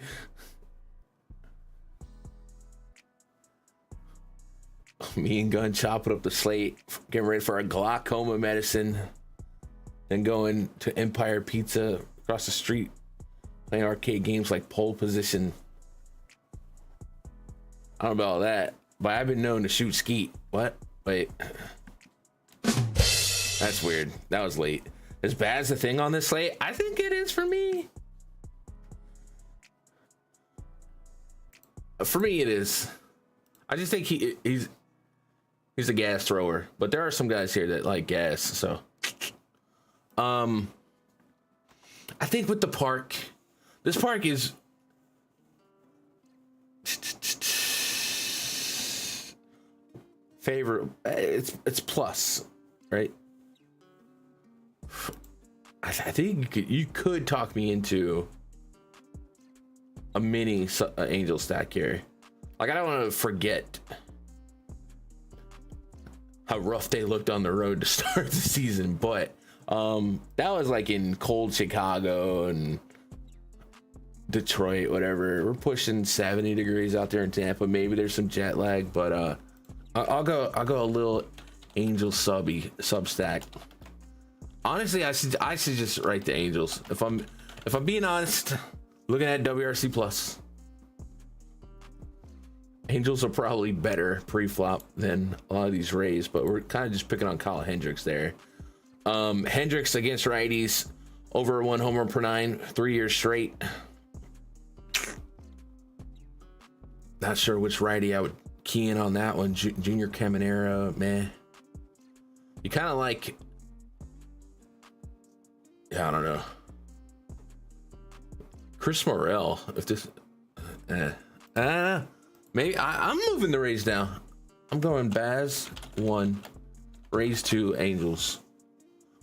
Me and Gun chopping up the slate, getting ready for a glaucoma medicine, then going to Empire Pizza across the street, playing arcade games like Pole Position. I don't know about all that, but I've been known to shoot skeet. What? Wait. That's weird. That was late. Is Baz the thing on this slate? I think it is for me. For me, it is. I just think he's a gas thrower, but there are some guys here that like gas. So, I think with the park, this park is favorite. It's plus, right? I think you could talk me into a mini Angel stack here. Like, I don't want to forget how rough they looked on the road to start the season, but that was like in cold Chicago and Detroit, whatever. We're pushing 70 degrees out there in Tampa. Maybe there's some jet lag, but I'll go a little Angel sub stack. Honestly, I should just write the Angels. If I'm being honest, looking at WRC plus, Angels are probably better pre-flop than a lot of these Rays, but we're kind of just picking on Kyle Hendricks there. Hendricks against righties, over 1 homer per 9, 3 years straight. Not sure which righty I would key in on that one. Junior Caminero, man. You kind of like, yeah, I don't know. Chris Morel, if this, maybe I'm moving the Rays down. I'm going Baz 1, Rays 2, Angels,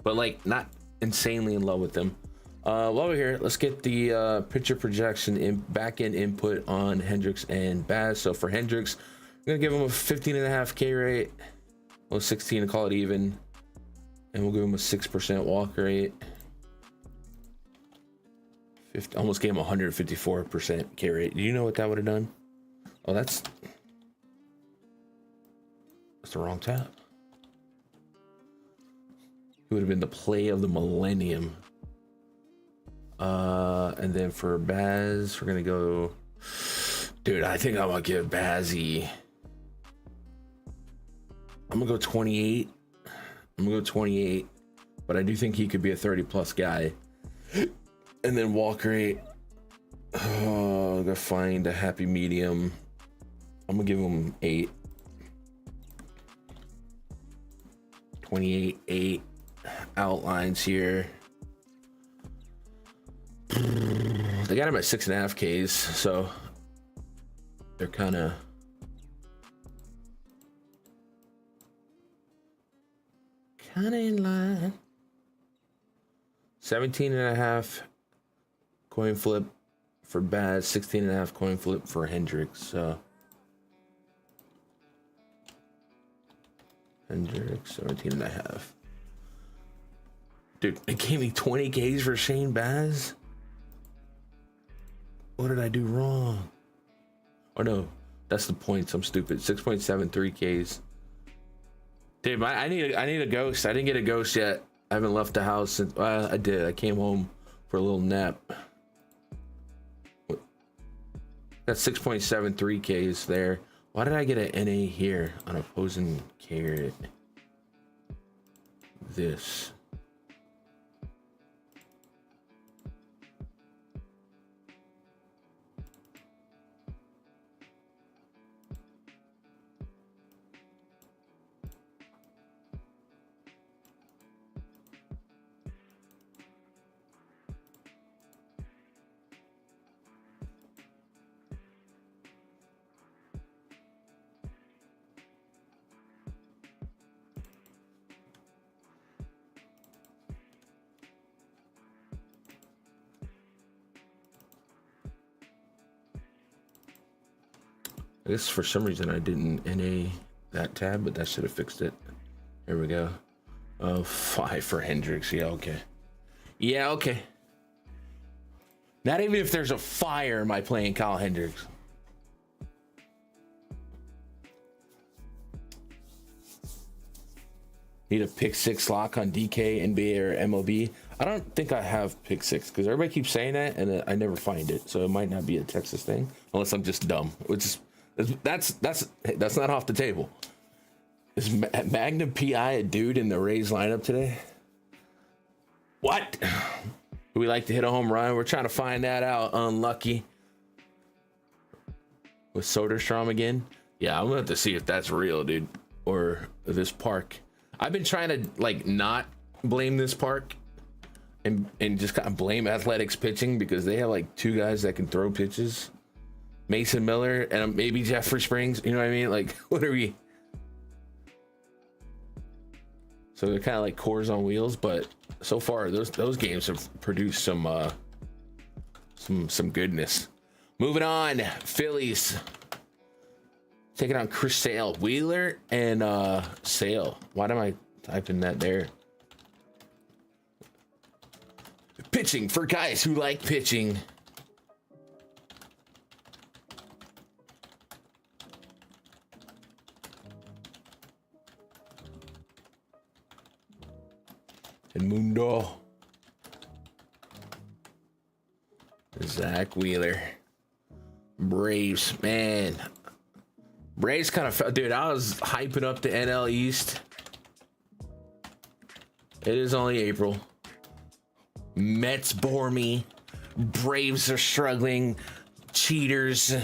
but like not insanely in love with them. While we're here, let's get the pitcher projection in back end input on Hendricks and Baz. So for Hendricks, I'm gonna give him a 15.5 K rate, well 16 to call it even, and we'll give him a 6% walk rate. Almost gave him 154% K rate. Do you know what that would have done? Oh, that's the wrong tab. It would have been the play of the millennium. And then for Baz, we're gonna go. Dude, I think I'm gonna give Bazzy. I'm gonna go 28. But I do think he could be a 30+ guy. And then walk rate, I'm gonna find a happy medium. I'm gonna give him 8. 28, 8 outlines here. They got him at 6.5 Ks, so they're kind of in line. 17.5 coin flip for Baz, 16.5 coin flip for Hendricks. Hendricks, 17.5. Dude, it gave me 20 Ks for Shane Baz. What did I do wrong? Oh no, that's the points. I'm stupid. 6.73 Ks. Dude, I need a ghost. I didn't get a ghost yet. I haven't left the house since I did. I came home for a little nap. That's 6.73 Ks there. Why did I get an NA here on opposing carrot? This. I guess for some reason I didn't NA that tab, but that should have fixed it. There we go. 5 for Hendricks. Yeah, okay. Yeah, okay. Not even if there's a fire am I playing Kyle Hendricks. Need a pick 6 lock on DK, NBA, or MLB. I don't think I have pick 6 because everybody keeps saying that and I never find it. So it might not be a Texas thing unless I'm just dumb. Which is that's not off the table. Is Magnum PI a dude in the Rays lineup today? What? Do we like to hit a home run? We're trying to find that out. Unlucky. With Soderstrom again? Yeah, I'm gonna have to see if that's real, dude. Or this park. I've been trying to like not blame this park and just kind of blame Athletics pitching because they have like 2 guys that can throw pitches. Mason Miller and maybe Jeffrey Springs. You know what I mean? Like, what are we? So they're kind of like cores on wheels, but so far those games have produced some goodness. Moving on, Phillies taking on Chris Sale, Wheeler, and Sale. Why am I typing that there? Pitching for guys who like pitching. And Mundo. Zach Wheeler. Braves, man. Braves kind of, dude, I was hyping up the NL East. It is only April. Mets bore me. Braves are struggling. Cheaters.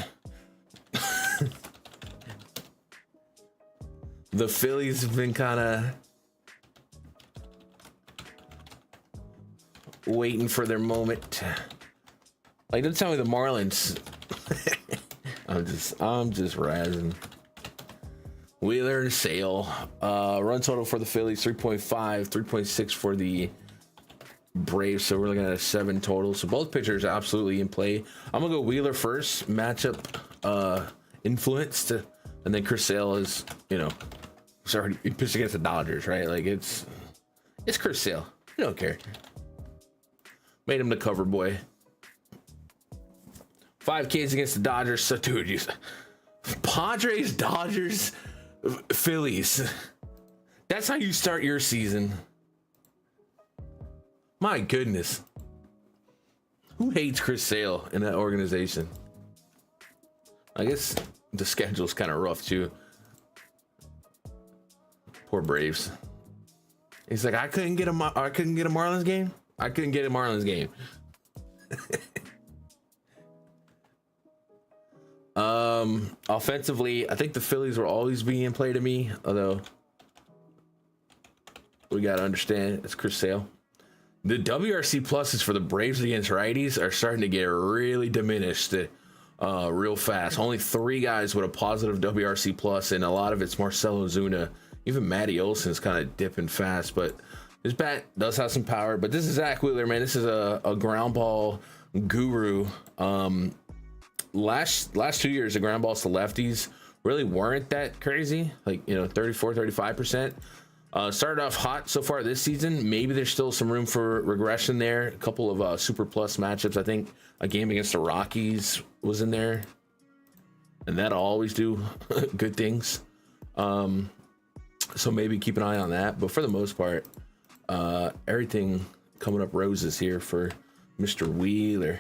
The Phillies have been kind of waiting for their moment. Like, don't tell me the Marlins. I'm just razzing. Wheeler and Sale. Run total for the Phillies 3.5, 3.6 for the Braves. So we're looking at a 7 total. So both pitchers are absolutely in play. I'm gonna go Wheeler first, matchup influenced, and then Chris Sale is, you know, sorry, he pitched against the Dodgers, right? Like it's Chris Sale. You don't care. Made him the cover boy. 5 Ks against the Dodgers. So, dude, Padres, Dodgers, Phillies. That's how you start your season. My goodness. Who hates Chris Sale in that organization? I guess the schedule's kind of rough, too. Poor Braves. He's like, I couldn't get a Marlins game. I couldn't get a Marlins game. Offensively, I think the Phillies will always be in play to me, although we got to understand it's Chris Sale. The WRC pluses for the Braves against righties are starting to get really diminished real fast. Only 3 guys with a positive WRC plus, and a lot of it's Marcelo Zuna. Even Matty Olson's kind of dipping fast, but his bat does have some power. But this is Zach Wheeler, man. This is a ground ball guru. Last 2 years, the ground balls to lefties really weren't that crazy, like, you know, 34-35%. Started off hot so far this season. Maybe there's still some room for regression there. A couple of super plus matchups. I think a game against the Rockies was in there, and that'll always do good things. So maybe keep an eye on that. But for the most part, everything coming up roses here for Mr. Wheeler.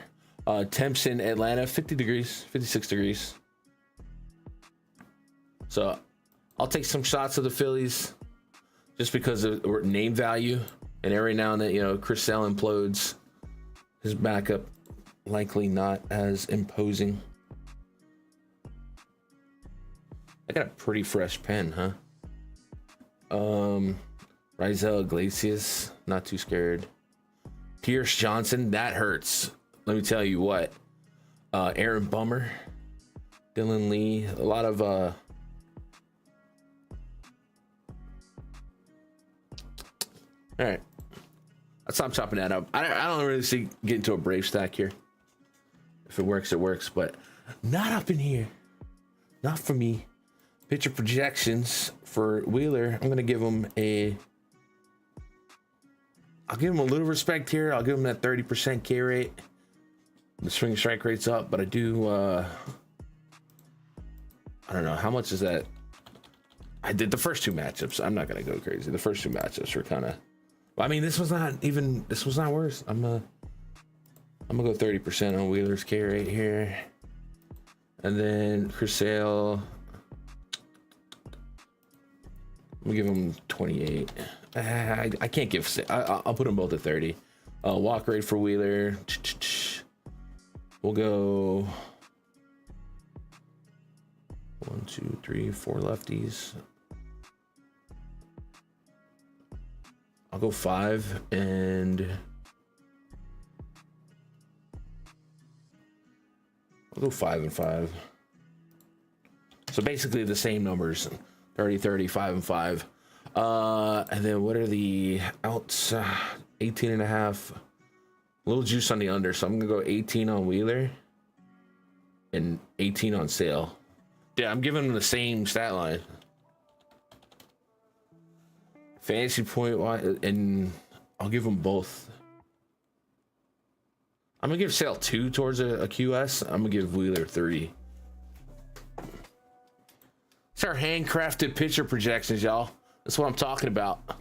Temps in Atlanta, 50 degrees, 56 degrees. So I'll take some shots of the Phillies just because of name value. And every now and then, you know, Chris Sale implodes. His backup likely not as imposing. I got a pretty fresh pen, huh? Rizal Iglesias, not too scared. Pierce Johnson, that hurts. Let me tell you what. Aaron Bummer, Dylan Lee, a lot of all right. I'll stop chopping that up. I don't really see getting to a Brave stack here. If it works, it works, but not up in here. not for me. Pitcher projections for Wheeler. I'm gonna give him a. I'll give him a little respect here. I'll give him that 30% K rate. The swing strike rate's up, but I do. I don't know how much is that. I did the first 2 matchups. I'm not gonna go crazy. The first 2 matchups were kind of. I mean, this was not even. This was not worse. I'm gonna go 30% on Wheeler's K rate here, and then Chris Sale. I'm gonna give him 28. I can't give. I'll put them both at 30. Walk rate for Wheeler. We'll go 1, 2, 3, 4 lefties. I'll go 5 and I'll go 5 and 5. So basically the same numbers. 30, 30, 5 and 5. And then what are the outs? 18 and a half. A little juice on the under, so I'm gonna go 18 on Wheeler and 18 on Sale. Yeah, I'm giving them the same stat line. Fantasy point, and I'll give them both. I'm gonna give Sale 2 towards a QS. I'm gonna give Wheeler 3. It's our handcrafted pitcher projections, y'all. That's what I'm talking about.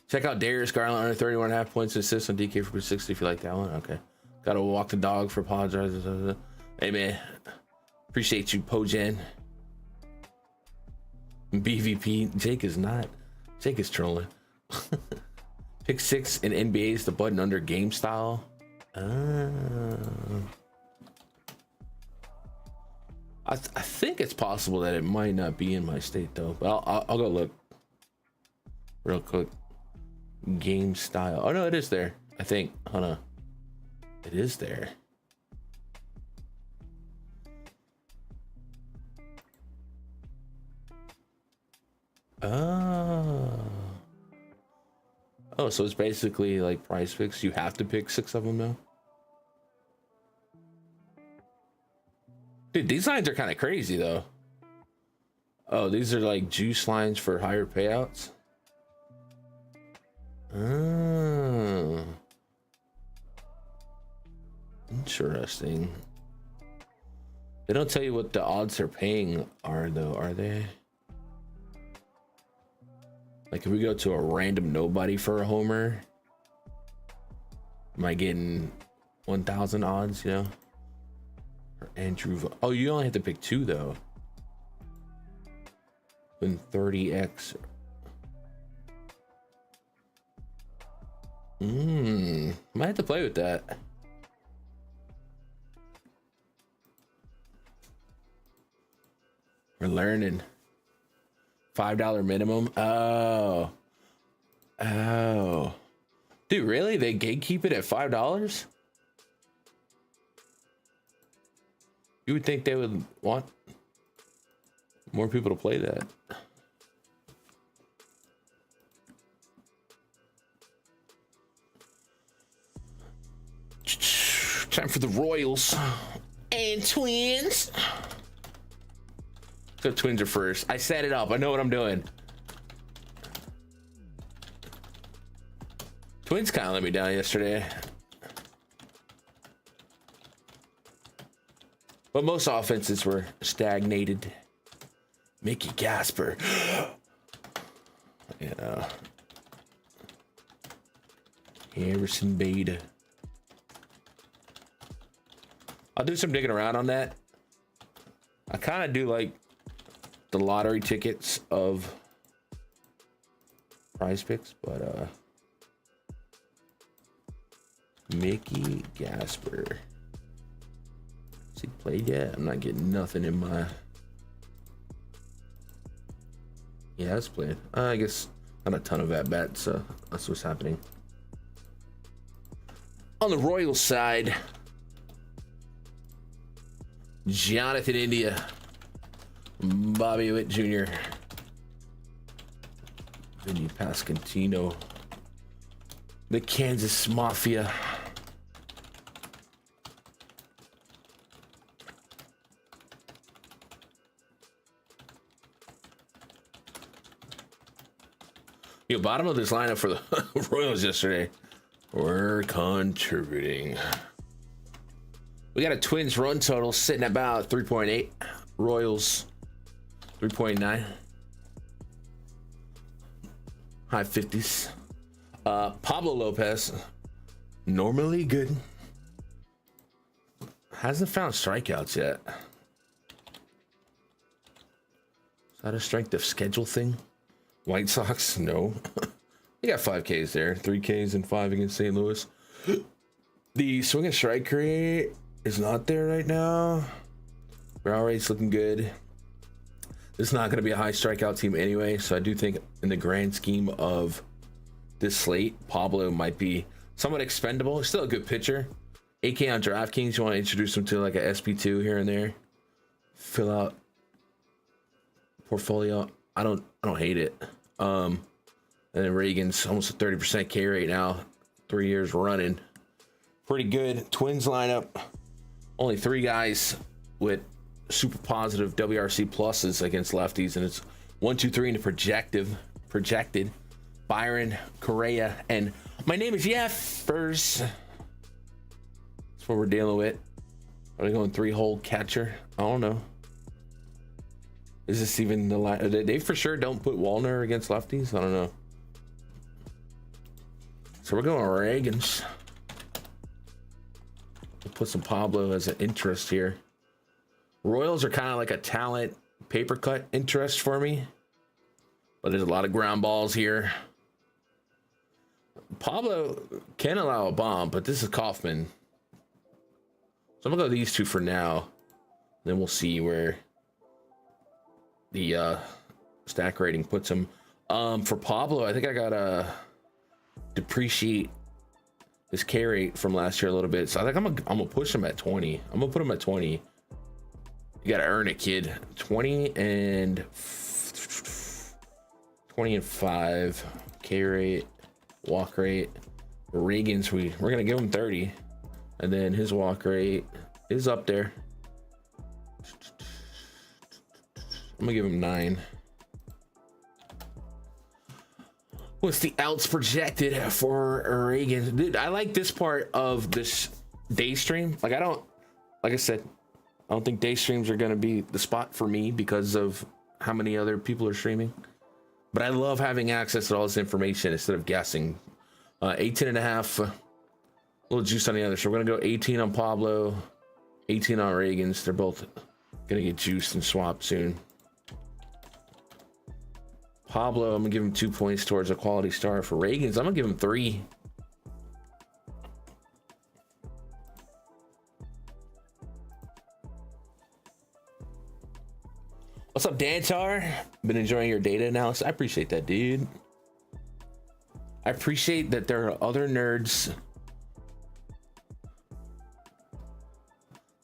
Check out Darius Garland under 31.5 points assists on DK for 60 if you like that one. Okay. Gotta walk the dog for apologizing. Hey man, appreciate you, Pojen. BVP. Jake is trolling. Pick 6 in NBA is the button under game style. I think it's possible that it might not be in my state though, but I'll go look real quick. Game style. Oh no, it is there. I think. Hold on. It is there. Oh, so it's basically like PrizePicks. You have to pick 6 of them now. Dude, these lines are kind of crazy though. Oh, these are like juice lines for higher payouts. Oh, interesting. They don't tell you what the odds they're paying are though, are they? Like if we go to a random nobody for a homer, am I getting 1,000 odds, you know? Or Andrew, oh, you only have to pick 2 though. When 30x. Might have to play with that. We're learning. $5 minimum. Oh, dude, really? They gatekeep it at $5? You would think they would want more people to play that. Time for the Royals and Twins. So Twins are first. I set it up. I know what I'm doing. Twins kind of let me down yesterday. But most offenses were stagnated. Mickey Gasper. Yeah. Harrison Beta. I'll do some digging around on that. I kind of do like the lottery tickets of PrizePicks, but Mickey Gasper. Has he played yet? I'm not getting nothing in my. Yeah, that's played. I guess not a ton of at bats, so that's what's happening. On the Royals side, Jonathan India, Bobby Witt Jr., Vinny Pasquantino, the Kansas Mafia, Yo, bottom of this lineup for the Royals yesterday. We're contributing. We got a Twins run total sitting at about 3.8. Royals 3.9. High 50s. Pablo Lopez, normally good. Hasn't found strikeouts yet. Is that a strength of schedule thing? White Sox, no. They got 5 Ks there, 3 Ks and 5 against St. Louis. The swing and strike rate is not there right now. Barrel rate's looking good. This is not going to be a high strikeout team anyway, so I do think in the grand scheme of this slate, Pablo might be somewhat expendable. He's still a good pitcher. 8K on DraftKings, you want to introduce him to like a SP2 here and there. Fill out portfolio. I don't hate it. And then Reagan's almost a 30% K rate now, 3 years running. Pretty good. Twins lineup, only 3 guys with super positive WRC pluses against lefties, and it's 1, 2, 3 in the projected. Byron, Correa, and my name is Jeffers. That's what we're dealing with. Are they going 3-hole catcher? I don't know. Is this even the line? They for sure don't put Wallner against lefties? I don't know. So we're going Reagans. We'll put some Pablo as an interest here. Royals are kind of like a talent paper cut interest for me, but there's a lot of ground balls here. Pablo can allow a bomb, but this is Kaufman. So I'm gonna go these 2 for now. Then we'll see where the stack rating puts him. For Pablo, I think I gotta depreciate his K rate from last year a little bit. So I think I'm gonna push him at 20. I'm gonna put him at 20. You gotta earn it, kid. 20 and 5 K rate, walk rate. Reagan's we're gonna give him 30, and then his walk rate is up there. I'm gonna give him 9. What's the outs projected for Reagan? Dude, I like this part of this day stream. Like I said, I don't think day streams are going to be the spot for me because of how many other people are streaming. But I love having access to all this information instead of guessing. 18.5, a little juice on the other. So we're going to go 18 on Pablo, 18 on Reagan's. They're both going to get juiced and swapped soon. Pablo, I'm going to give him 2 points towards a quality star. For Reagan's, I'm going to give him 3. What's up, Dantar? Been enjoying your data analysis. I appreciate that, dude. I appreciate that there are other nerds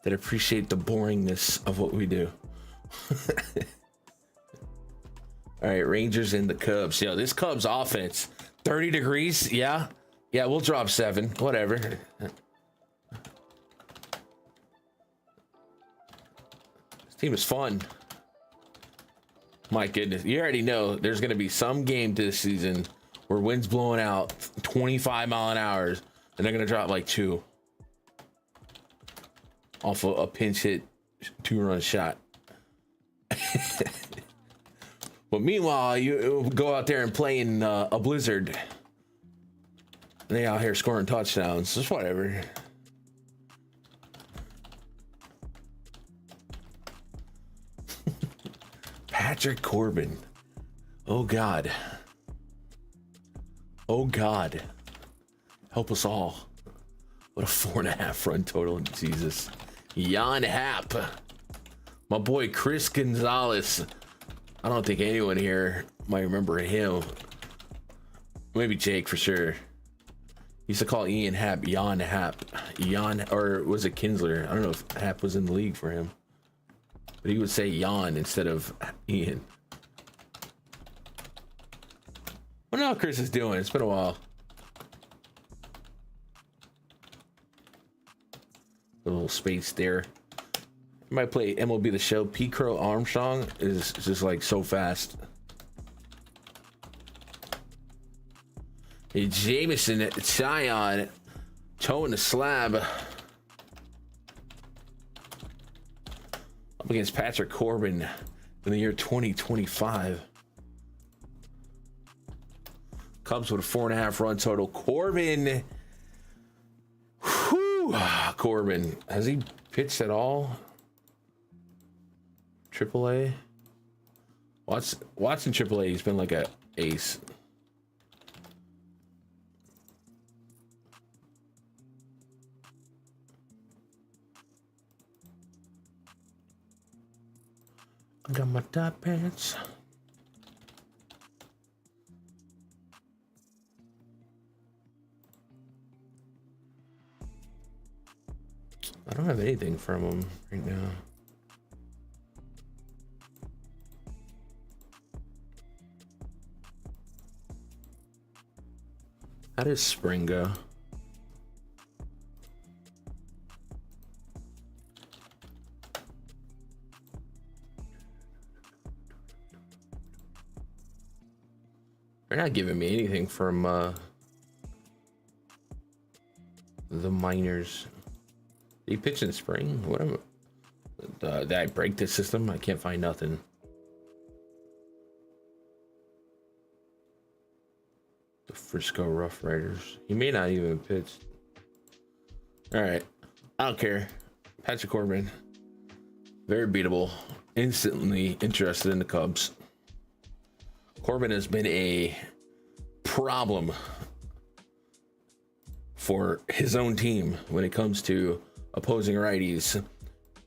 that appreciate the boringness of what we do. All right, Rangers and the Cubs. Yo, this Cubs offense, 30 degrees. Yeah, we'll drop 7. Whatever. This team is fun. My goodness, you already know there's going to be some game this season where wind's blowing out 25 mile an hour, and they're going to drop like 2 off of a pinch hit 2-run shot. But meanwhile, you go out there and play in a blizzard, and they out here scoring touchdowns. Just whatever. Patrick Corbin. Oh God. Oh God. Help us all. What a 4.5 run total. Jesus. Jan Happ. My boy Chris Gonzalez. I don't think anyone here might remember him. Maybe Jake for sure. He used to call Ian Happ Jan Happ. Jan, or was it Kinsler? I don't know if Happ was in the league for him. But he would say Jan instead of Ian. I don't know how Chris is doing. It's been a while. A little space there. I might play MLB The Show. P. Crow Armstrong is just like so fast. Jameson, Sion, toeing the slab. Up against Patrick Corbin in the year 2025. Cubs with a 4.5 run total. Corbin. Whew. Corbin. Has he pitched at all? AAA? Watson AAA, he's been like a ace. I got my top pants. I don't have anything from him right now. How does spring go? They're not giving me anything from the minors. Did he pitch in spring? What am did I break the system? I can't find nothing. The Frisco Rough Riders. He may not even pitch. All right, I don't care. Patrick Corbin, very beatable. Instantly interested in the Cubs. Corbin has been a problem for his own team when it comes to opposing righties.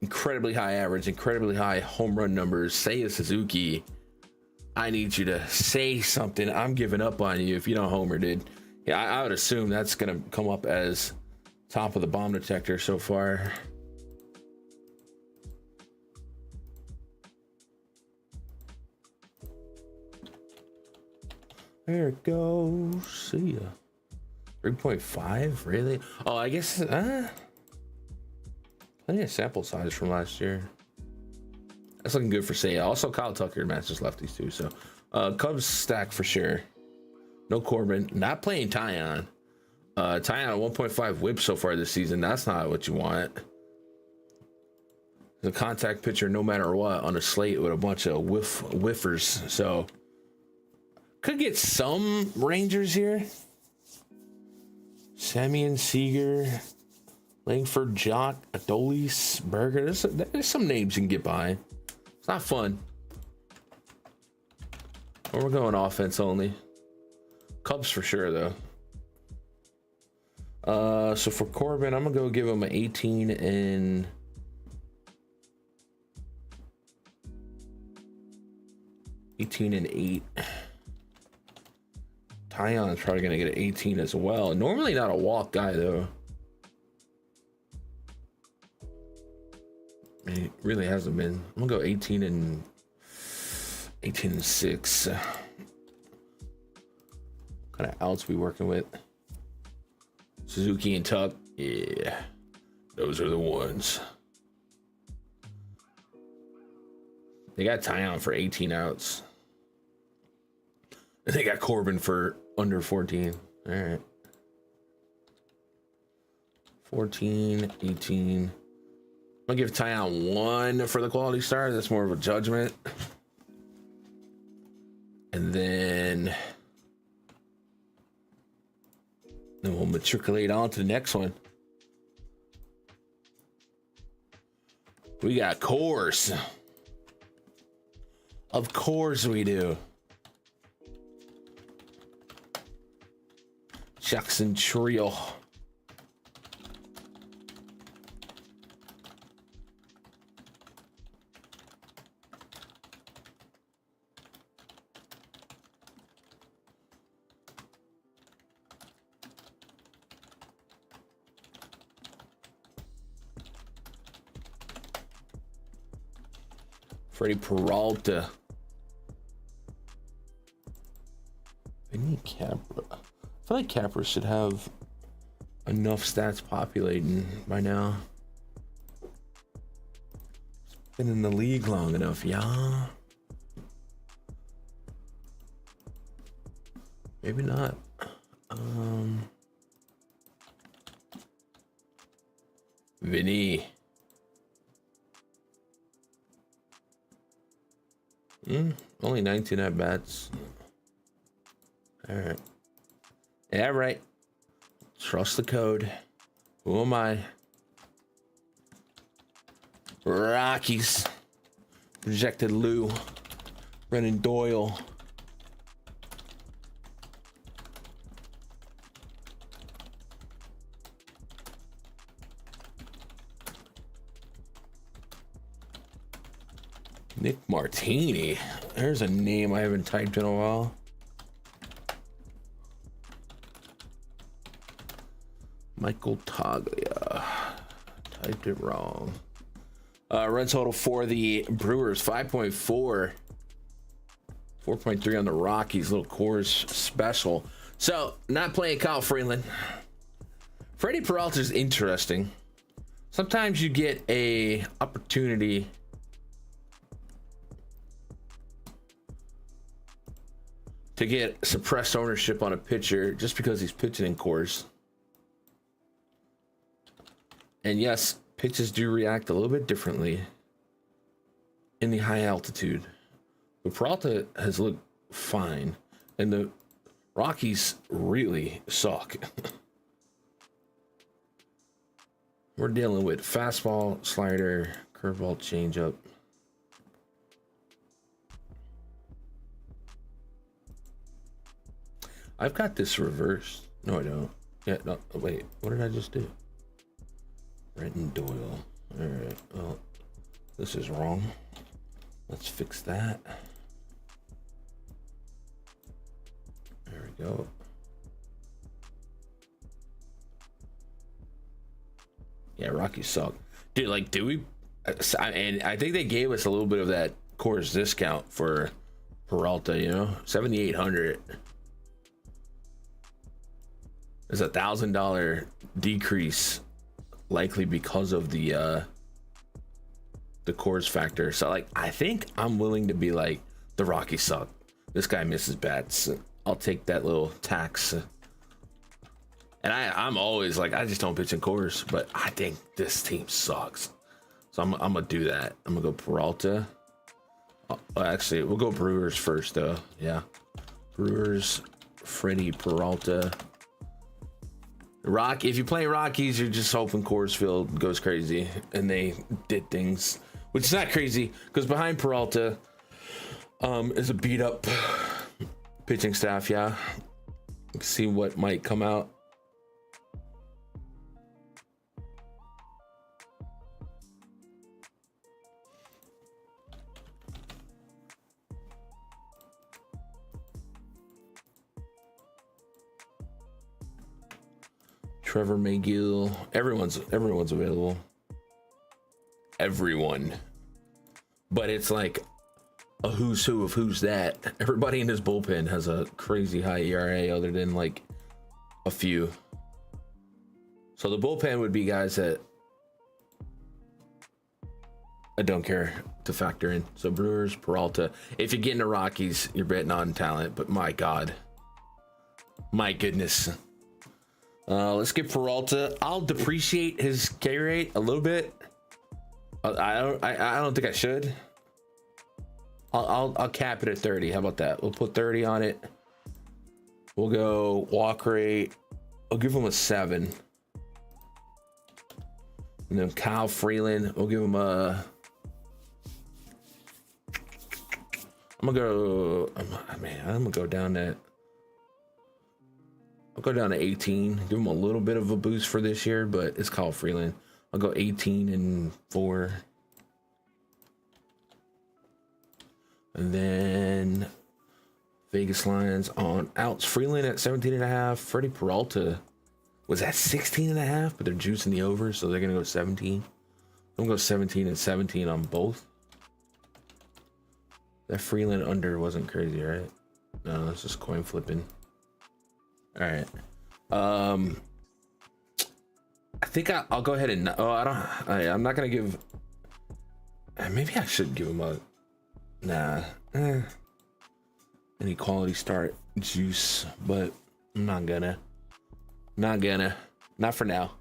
Incredibly high average, incredibly high home run numbers. Seiya Suzuki, I need you to say something. I'm giving up on you if you don't homer, dude. Yeah, I would assume that's gonna come up as top of the bomb detector so far. There it goes. See ya. 3.5, really? Oh, I guess plenty of sample size from last year. That's looking good for Seiya. Also, Kyle Tucker matches lefties too. So, Cubs stack for sure. No Corbin. Not playing Tyon. Tyon a 1.5 whip so far this season. That's not what you want. The contact pitcher, no matter what, on a slate with a bunch of whiffers. So, could get some Rangers here. Semien, Seager, Langford, Jock, Adolis, Berger. There's some names you can get by. It's not fun. But we're going offense only. Cubs for sure, though. So for Corbin, I'm gonna go give him an 18 and 8. Tyon's probably gonna get an 18 as well. Normally not a walk guy though. He really hasn't been. I'm gonna go 18 and 6. What kind of outs we working with? Suzuki and Tuck. Yeah, those are the ones. They got Tyon for 18 outs. And they got Corbin for under 14. All right. 14, 18. I'm gonna give Tyon 1 for the quality star. That's more of a judgment. And then we'll matriculate on to the next one. We got Coors. Of course we do. Jackson Trio. Freddie Peralta. Vinny Capra. I feel like Capra should have enough stats populating by now. Been in the league long enough, yeah. Maybe not. Vinny. Only 19 at bats. All right. Yeah, right. Trust the code. Who am I? Rockies. Projected Lou. Brennan Doyle. Nick Martini. There's a name I haven't typed in a while. Michael Toglia. Typed it wrong. Run total for the Brewers 5.4. 4.3 on the Rockies. Little Coors special. So, not playing Kyle Freeland. Freddie Peralta's interesting. Sometimes you get a opportunity to get suppressed ownership on a pitcher just because he's pitching in Coors. And yes, pitches do react a little bit differently in the high altitude. But Peralta has looked fine. And the Rockies really suck. We're dealing with fastball, slider, curveball, changeup. I've got this reversed. No, I don't. Yeah, no, wait. What did I just do? Brenton Doyle. All right. Well, this is wrong. Let's fix that. There we go. Yeah, Rockies suck. Dude, like, did we... And I think they gave us a little bit of that Coors discount for Peralta, you know? $7,800. There's $1,000 decrease, likely because of the Coors factor. So, like, I think I'm willing to be like, the Rockies suck. This guy misses bats. I'll take that little tax. And I'm always like, I just don't pitch in Coors, but I think this team sucks. So I'm gonna do that. I'm gonna go Peralta. Actually, we'll go Brewers first, though. Yeah, Brewers, Freddie Peralta. If you play Rockies, you're just hoping Coors Field goes crazy and they did things, which is not crazy because behind Peralta is a beat up pitching staff. Yeah, see what might come out. Trevor McGill, everyone's available. Everyone, but it's like a who's who of who's that. Everybody in this bullpen has a crazy high ERA, other than like a few. So the bullpen would be guys that I don't care to factor in. So Brewers, Peralta. If you get into Rockies, you're betting on talent, but my God, my goodness. Let's get Peralta. I'll depreciate his K rate a little bit. I don't think I should. I'll cap it at 30. How about that? We'll put 30 on it. We'll go walk rate. I'll give him a 7. And then Kyle Freeland, we'll give him a... I'm gonna go down that. I'll go down to 18. Give him a little bit of a boost for this year, but it's Kyle Freeland. I'll go 18-4. And then Vegas Lions on outs. Freeland at 17.5. Freddie Peralta was at 16.5, but they're juicing the over, so they're gonna go 17. I'm gonna go 17 and 17 on both. That Freeland under wasn't crazy, right? No, it's just coin flipping. All right. I think I'll go ahead and... I'm not gonna give... Maybe I should give him a... Nah. Any quality start juice, but I'm not gonna. Not for now.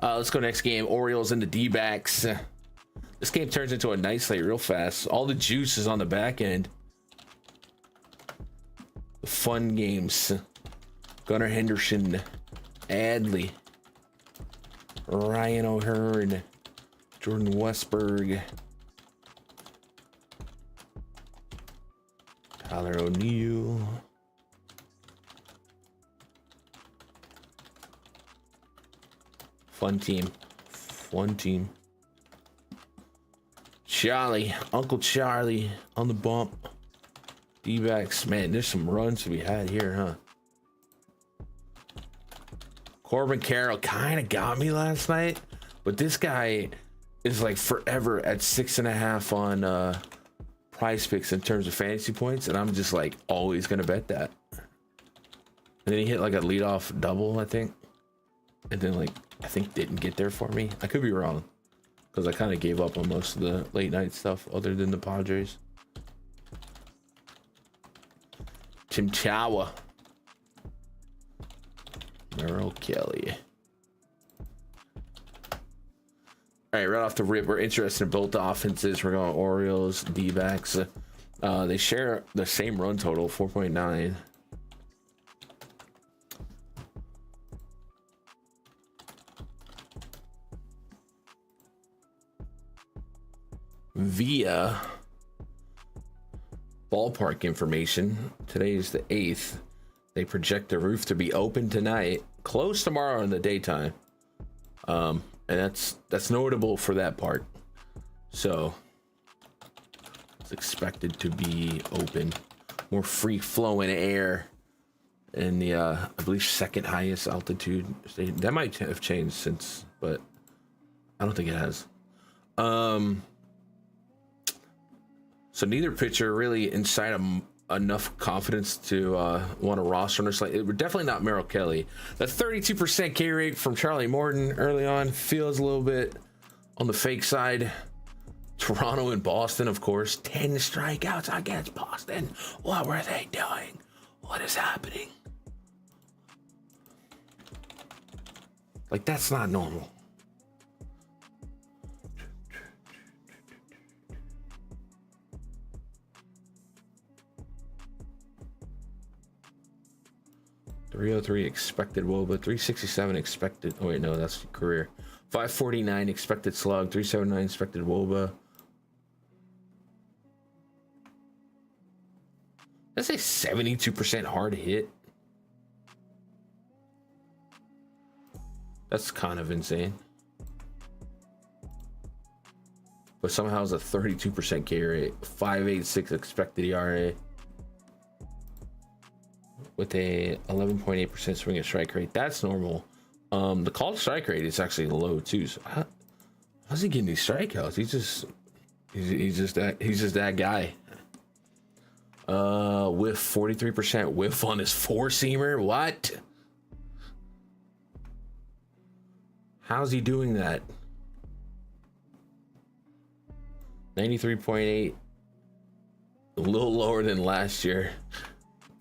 Let's go next game. Orioles and the D-backs. This game turns into a nice slate real fast. All the juice is on the back end. The fun games. Gunnar Henderson, Adley, Ryan O'Hearn, Jordan Westberg, Tyler O'Neill, fun team. Charlie, Uncle Charlie on the bump. D-backs, man, there's some runs to be had here, huh? Corbin Carroll kind of got me last night, but this guy is like forever at 6.5 on PrizePicks in terms of fantasy points, and I'm just like always gonna bet that. And then he hit like a leadoff double, I think, and then like I think didn't get there for me. I could be wrong because I kind of gave up on most of the late night stuff other than the Padres. Tim Chawa, Merrill Kelly. All right, right off the rip, we're interested in both the offenses. We're going Orioles, D-backs. They share the same run total, 4.9. Via ballpark information, today is the 8th. They project the roof to be open tonight, closed tomorrow in the daytime. And that's notable for that part. So it's expected to be open, more free flowing air in the I believe second highest altitude state. That might have changed since, but I don't think it has. So neither pitcher really inside enough confidence to want to roster on a slate. We're definitely not Merrill Kelly. The 32% K rate from Charlie Morton early on feels a little bit on the fake side. Toronto and Boston, of course, 10 strikeouts against Boston. What were they doing? What is happening? Like, that's not normal. .303 expected WOBA, 367 expected. Oh wait, no, that's career. 549 expected slug, 379 expected WOBA. That's a 72% hard hit. That's kind of insane. But somehow it's a 32% K rate, 5.86 expected ERA. With a 11.8% swing and strike rate. That's normal. The called strike rate is actually low too. So how's he getting these strikeouts? He's just that guy. With 43% whiff on his four-seamer. What? How's he doing that? 93.8. A little lower than last year.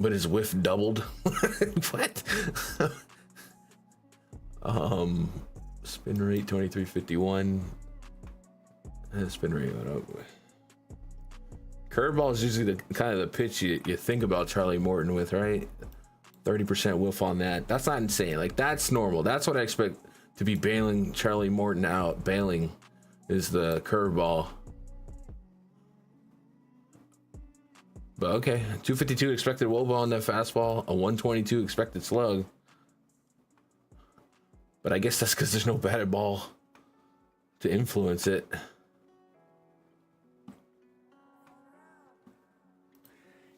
But his whiff doubled. What? Spin rate 2351. Spin rate went up. Curveball is usually the kind of the pitch you think about Charlie Morton with, right? 30% whiff on that. That's not insane. Like, that's normal. That's what I expect to be bailing Charlie Morton out. Bailing is the curveball. But okay, 252 expected WOBA on that fastball, a 122 expected slug. But I guess that's because there's no batted ball to influence it.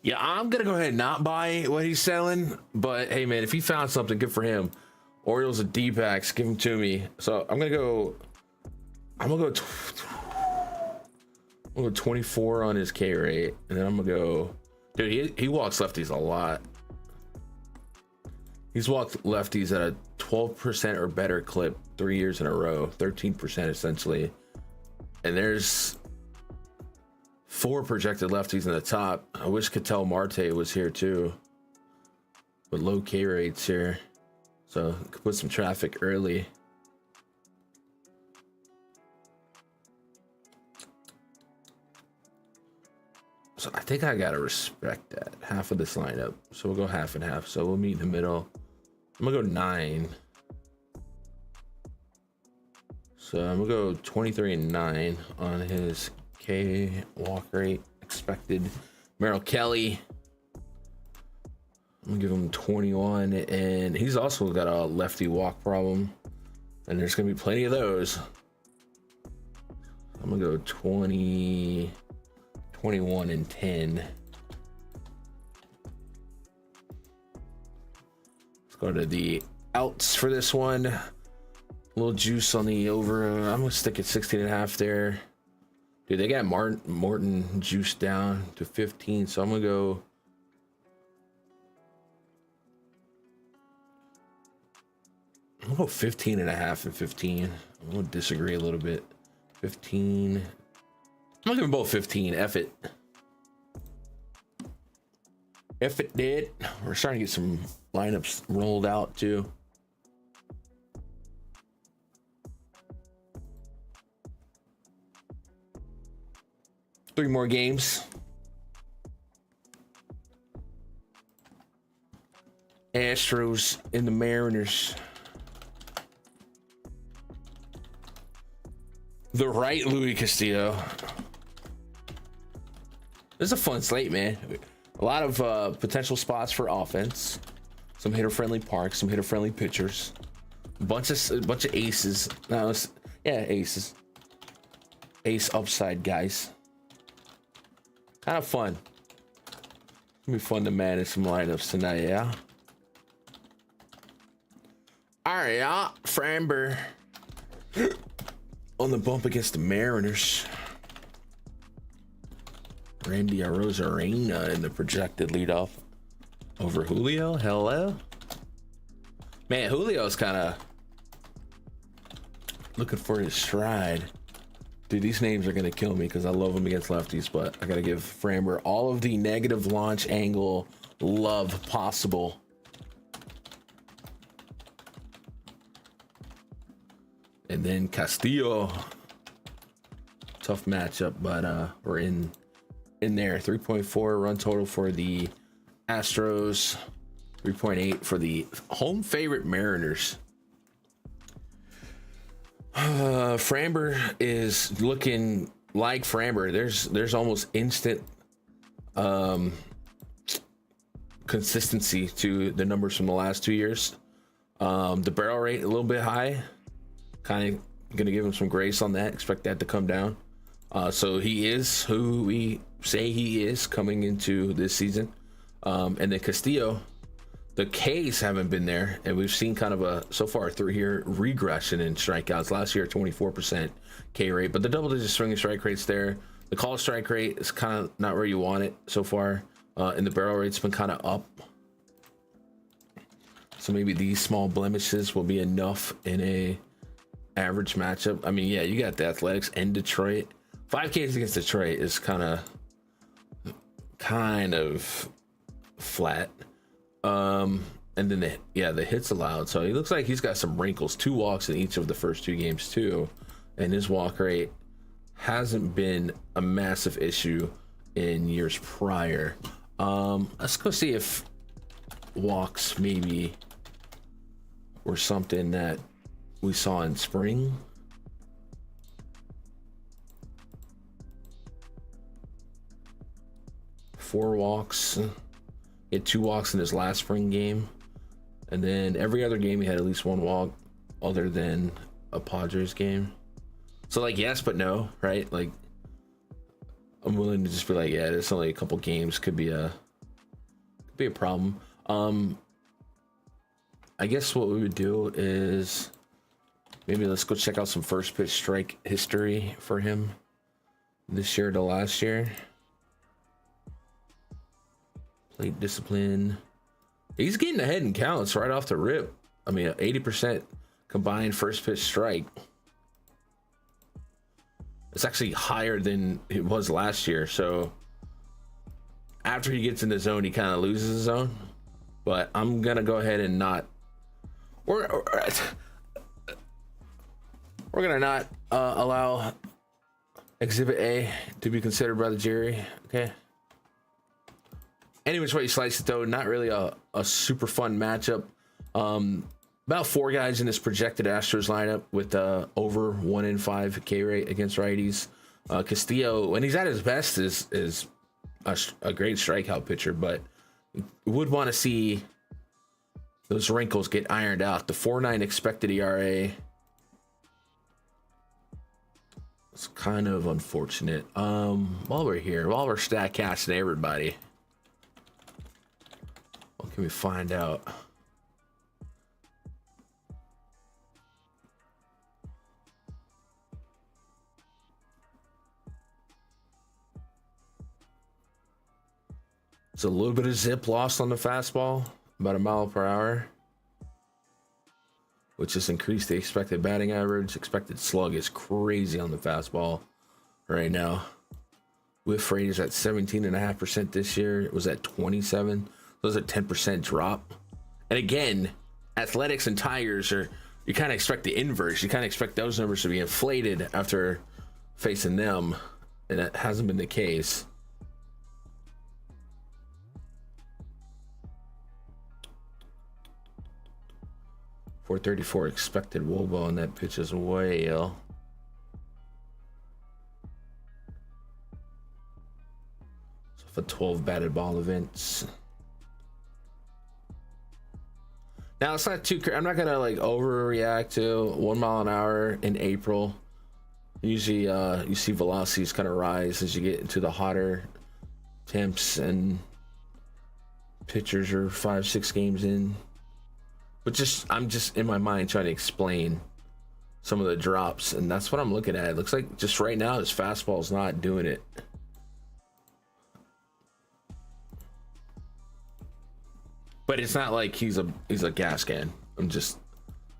Yeah, I'm gonna go ahead and not buy what he's selling. But hey, man, if he found something, good for him. Orioles and D-backs, give them to me. So I'm gonna go 24 on his K rate, and then I'm gonna go, dude, he walks lefties a lot. He's walked lefties at a 12% or better clip 3 years in a row, 13% essentially. And there's 4 projected lefties in the top. I wish Ketel Marte was here too, but low K rates here. so could put some traffic early. So I think I gotta respect that half of this lineup. So we'll go half and half. So we'll meet in the middle. I'm gonna go 9. So I'm gonna go 23 and 9 on his K walk rate expected. Merrill Kelly, I'm gonna give him 21, and he's also got a lefty walk problem, and there's gonna be plenty of those. I'm gonna go 20, 21 and 10. Let's go to the outs for this one. A little juice on the over. I'm gonna stick at 16 and a half there. Dude, they got Morton juiced down to 15, so I'm gonna go. I'm gonna go 15 and a half and 15. I'm gonna disagree a little bit. 15. I'm gonna give them both 15. F it. F it did. We're starting to get some lineups rolled out too. Three more games. Astros and the Mariners. The right Louis Castillo. This is a fun slate, man. A lot of potential spots for offense. Some hitter-friendly parks, some hitter-friendly pitchers. A bunch of aces. No, yeah, aces. Ace upside guys. Kind of fun. It'll be fun to manage some lineups tonight, yeah. All right, yeah, Framber on the bump against the Mariners. Randy Arozarena in the projected leadoff over Julio. Hello, man. Julio's kind of looking for his stride. Dude, these names are gonna kill me because I love them against lefties, but I gotta give Framber all of the negative launch angle love possible. And then Castillo, tough matchup, but we're in there. 3.4 run total for the Astros, 3.8 for the home favorite Mariners. Framber is looking like Framber. There's almost instant consistency to the numbers from the last 2 years. The barrel rate a little bit high, kind of gonna give him some grace on that. Expect that to come down. So he is who we say he is coming into this season. And then Castillo, the Ks haven't been there, and we've seen kind of a so far through here regression in strikeouts. Last year 24% K rate, but the double digit swinging strike rate's there. The call strike rate is kind of not where you want it so far, and the barrel rate's been kind of up. So maybe these small blemishes will be enough in a average matchup. I mean, yeah, you got the Athletics and Detroit. 5Ks against Detroit is kind of flat. And then the hits allowed. So he looks like he's got some wrinkles. 2 walks in each of the first 2 games too, and his walk rate hasn't been a massive issue in years prior. Let's go see if walks maybe were something that we saw in spring. Four walks. He had 2 walks in his last spring game, and then every other game he had at least 1 walk, other than a Padres game. So like, yes but no, right? Like, I'm willing to just be like, yeah, it's only a couple games, could be a problem. I guess what we would do is maybe let's go check out some first pitch strike history for him this year to last year. Plate discipline. He's getting ahead in counts right off the rip. I mean, 80% combined first pitch strike. It's actually higher than it was last year. So after he gets in the zone, he kind of loses his zone. But I'm gonna go ahead and not we're gonna not allow Exhibit A to be considered by the jury. Okay. Any which way you slice it, though, not really a super fun matchup. About 4 guys in this projected Astros lineup with over 1 in 5 K rate against righties. Castillo, when he's at his best, is a great strikeout pitcher, but would want to see those wrinkles get ironed out. The 4.9 expected ERA. It's kind of unfortunate. While we're here, while we're stat casting everybody, what can we find out? It's a little bit of zip lost on the fastball, about 1 mile per hour, which has increased the expected batting average. Expected slug is crazy on the fastball right now. Whiff rate is at 17.5% this year. It was at 27. Those are 10% drop. And again, athletics and tigers are, you kind of expect the inverse. You kind of expect those numbers to be inflated after facing them, and that hasn't been the case. .434 expected wOBA on that pitch as well. So for 12 batted ball events. Now it's not too. I'm not gonna like overreact to 1 mile an hour in April. Usually, you see velocities kind of rise as you get into the hotter temps, and pitchers are 5-6 games in. But I'm just in my mind trying to explain some of the drops, and that's what I'm looking at. It looks like just right now his fastball's not doing it. But it's not like he's a gas can.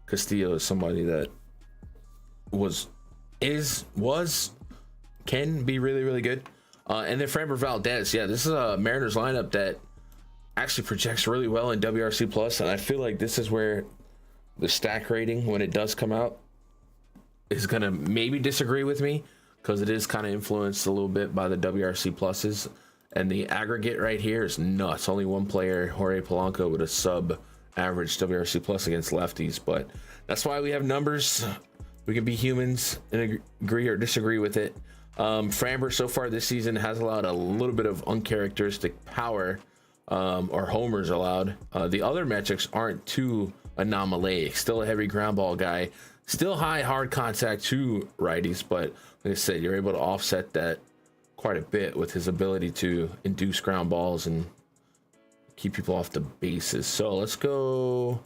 Castillo is somebody that can be really, really good. And then Framber Valdez, yeah, this is a Mariners lineup that actually projects really well in WRC plus, and I feel like this is where the stack rating, when it does come out, is gonna maybe disagree with me, because it is kind of influenced a little bit by the WRC pluses, and the aggregate right here is nuts. Only one player, Jorge Polanco, with a sub average WRC plus against lefties, but that's why we have numbers. We can be humans and agree or disagree with it. Framber so far this season has allowed a little bit of uncharacteristic power, or homers allowed. The other metrics aren't too anomalaic. Still a heavy ground ball guy, still high hard contact to righties, but like I said, you're able to offset that quite a bit with his ability to induce ground balls and keep people off the bases. So let's go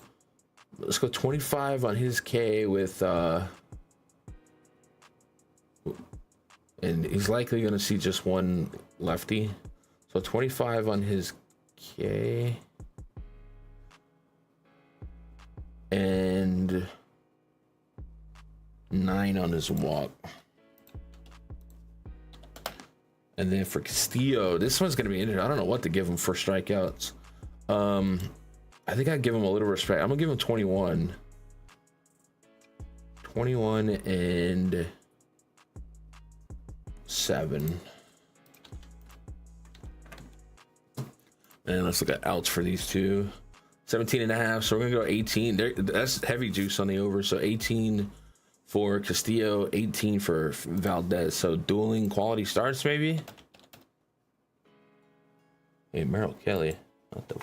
25 on his K with and he's likely going to see just one lefty, so 25 on his K and 9 on his walk. And then for Castillo, this one's gonna be interesting. I don't know what to give him for strikeouts. I think I'd give him a little respect. I'm gonna give him 21 and 7. And let's look at outs for these two. 17.5, so we're gonna go 18 there. That's heavy juice on the over, so 18 for Castillo, 18 for Valdez. So dueling quality starts, maybe. Hey, Merrill Kelly, what the?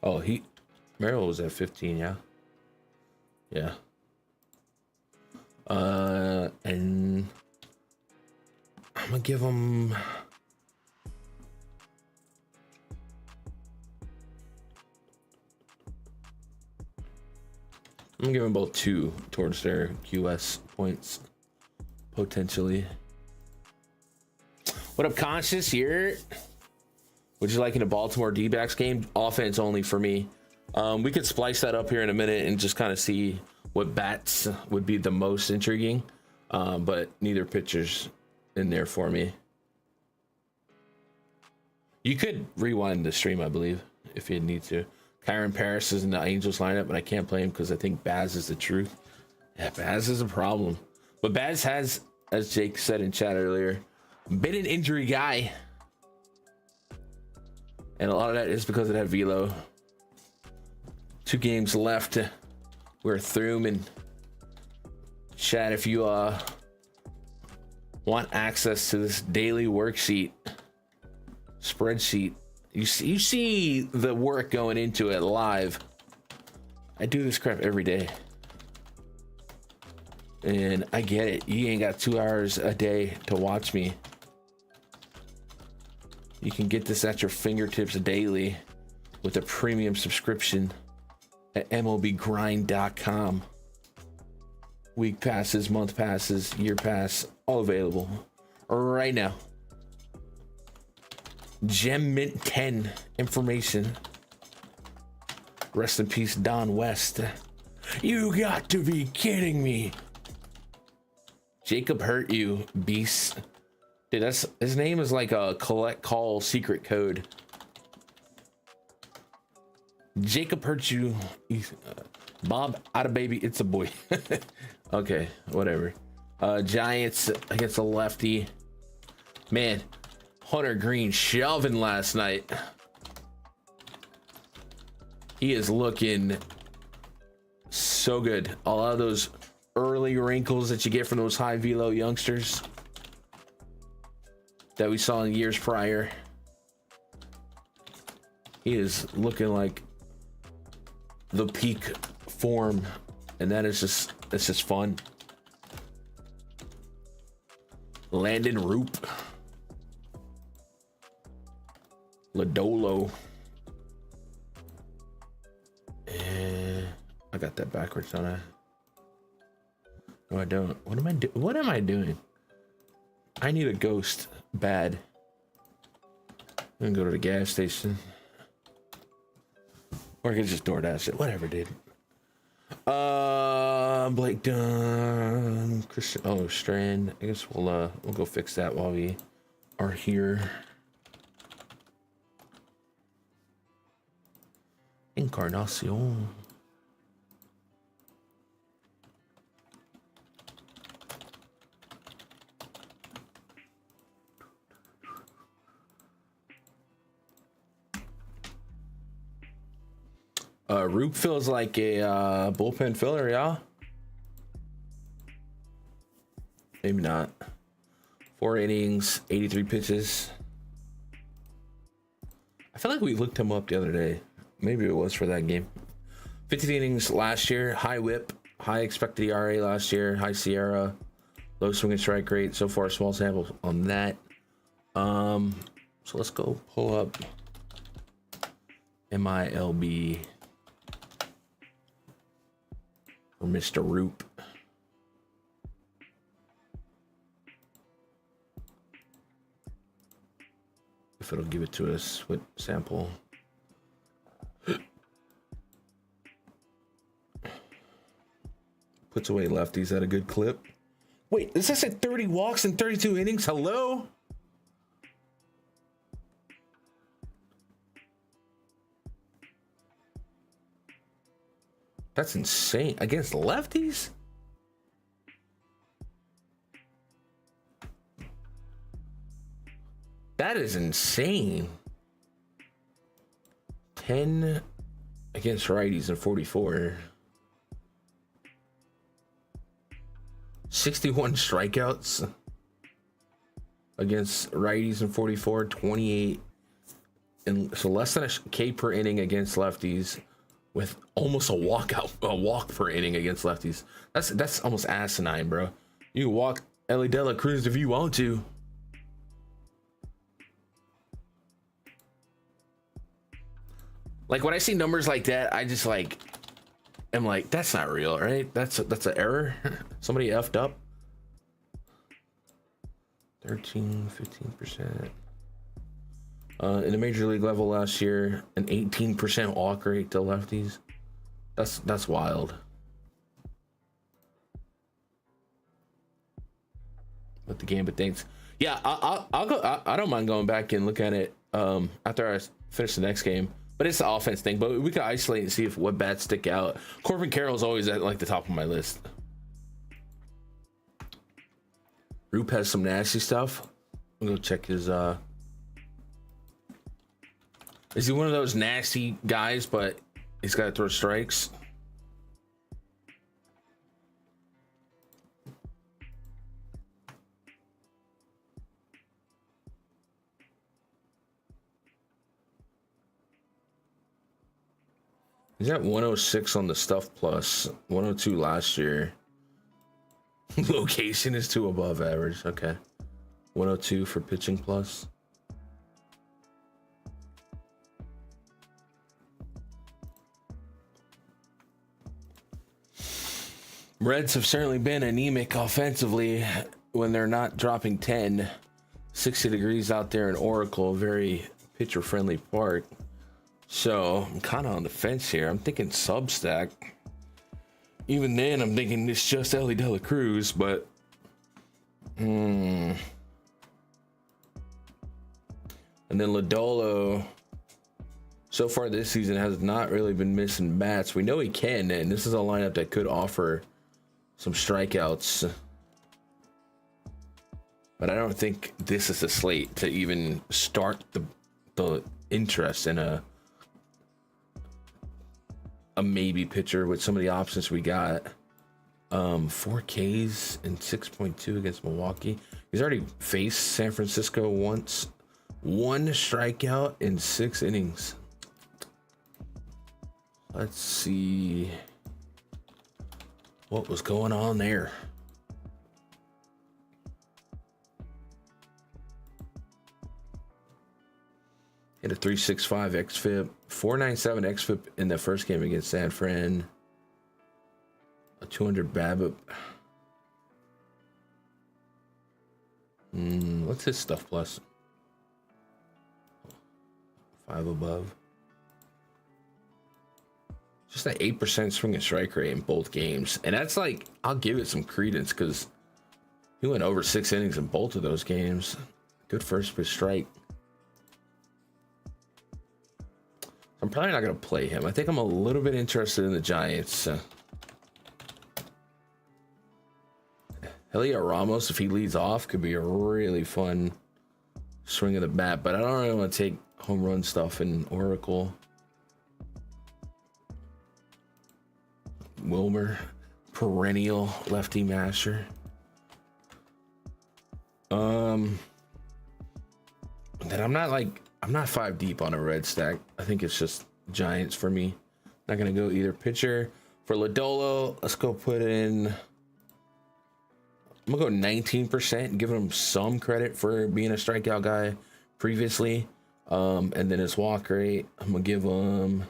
Oh, Merrill was at 15, yeah. And I'm gonna give him. I'm gonna give them both 2 towards their QS points, potentially. What up, Conscious here? Would you like in a Baltimore D-backs game? Offense only for me. We could splice that up here in a minute and just kind of see what bats would be the most intriguing, but neither pitcher's in there for me. You could rewind the stream, I believe, if you need to. Kyron Paris is in the Angels lineup, but I can't play him because I think Baz is the truth. Yeah, Baz is a problem. But Baz has, as Jake said in chat earlier, been an injury guy. And a lot of that is because of that velo. 2 games left. We're through them. And chat, if you want access to this daily worksheet, spreadsheet, you see the work going into it live. I do this crap every day. And I get it. You ain't got 2 hours a day to watch me. You can get this at your fingertips daily with a premium subscription at MLBgrind.com. Week passes, month passes, year pass, all available right now. Gem Mint 10 information. Rest in peace, Don West. You got to be kidding me. Jacob hurt you, beast. Dude, that's his name is like a collect call secret code. Jacob hurt you. Bob out of baby, it's a boy. Okay, whatever. Giants against a lefty. Man, Hunter Green shoving last night. He is looking so good. A lot of those early wrinkles that you get from those high velo youngsters that we saw in years prior. He is looking like the peak form, and that is just, it's just fun. Landon Roop, Lodolo, and I got that backwards, don't I? No, I don't. What am I doing? I need a ghost bad. I'm gonna go to the gas station, or I could just DoorDash it. Whatever, dude. Blake Dunn, Christian. Oh, Strand. I guess we'll go fix that while we are here. Encarnacion. Roop feels like a bullpen filler, y'all. Maybe not. 4 innings, 83 pitches. I feel like we looked him up the other day. Maybe it was for that game. 50 innings last year, high whip, high expected ERA last year, high Sierra, low swing and strike rate. So far, small sample on that. So let's go pull up MILB for Mr. Roop. If it'll give it to us with sample. Puts away lefties at a good clip. Wait, does that say 30 walks in 32 innings? Hello? That's insane. Against lefties? That is insane. 10 against righties and 44. 61 strikeouts against righties and 44, 28, and so less than a K per inning against lefties, with almost a walk per inning against lefties. That's almost asinine, bro. You can walk Ellie De La Cruz if you want to. Like when I see numbers like that, I just like am like, that's not real, right? That's an error. Somebody effed up. 13, 15%. In the major league level last year, an 18% walk rate to lefties. That's wild. But the Gambit thinks, yeah, I'll go. I don't mind going back and look at it after I finish the next game. but it's the offense thing. But we can isolate and see if what bats stick out. Corbin Carroll's always at like the top of my list. Roop has some nasty stuff. I'll go check his. Is he one of those nasty guys, but he's got to throw strikes? He's at 106 on the Stuff Plus, 102 last year. Location is 2 above average. Okay. 102 for pitching plus. Reds have certainly been anemic offensively when they're not dropping 10. 60 degrees out there in Oracle, very pitcher friendly park. So I'm kind of on the fence here. I'm thinking Substack. Even then, I'm thinking it's just Ellie De La Cruz, but and then Lodolo, so far this season, has not really been missing bats. We know he can, and this is a lineup that could offer some strikeouts. But I don't think this is a slate to even start the interest in a maybe pitcher with some of the options we got. 4 Ks and 6.2 against Milwaukee. He's already faced San Francisco once. 1 strikeout in 6 innings. Let's see what was going on there. Hit a 365 xFIP, 497 xFIP in the first game against San Fran. A 200 BABIP. What's his Stuff Plus? 5 above. Just an 8% swing and strike rate in both games. And that's like, I'll give it some credence because he went over 6 innings in both of those games. Good first pitch strike. I'm probably not going to play him. I think I'm a little bit interested in the Giants. Heliot Ramos, if he leads off, could be a really fun swing of the bat. But I don't really want to take home run stuff in Oracle. Wilmer, perennial lefty masher. Then I'm not 5 deep on a red stack. I think it's just Giants for me. Not gonna go either pitcher. For Lodolo, let's go put in, I'm gonna go 19% and give him some credit for being a strikeout guy previously. And then his walk rate, I'm gonna give him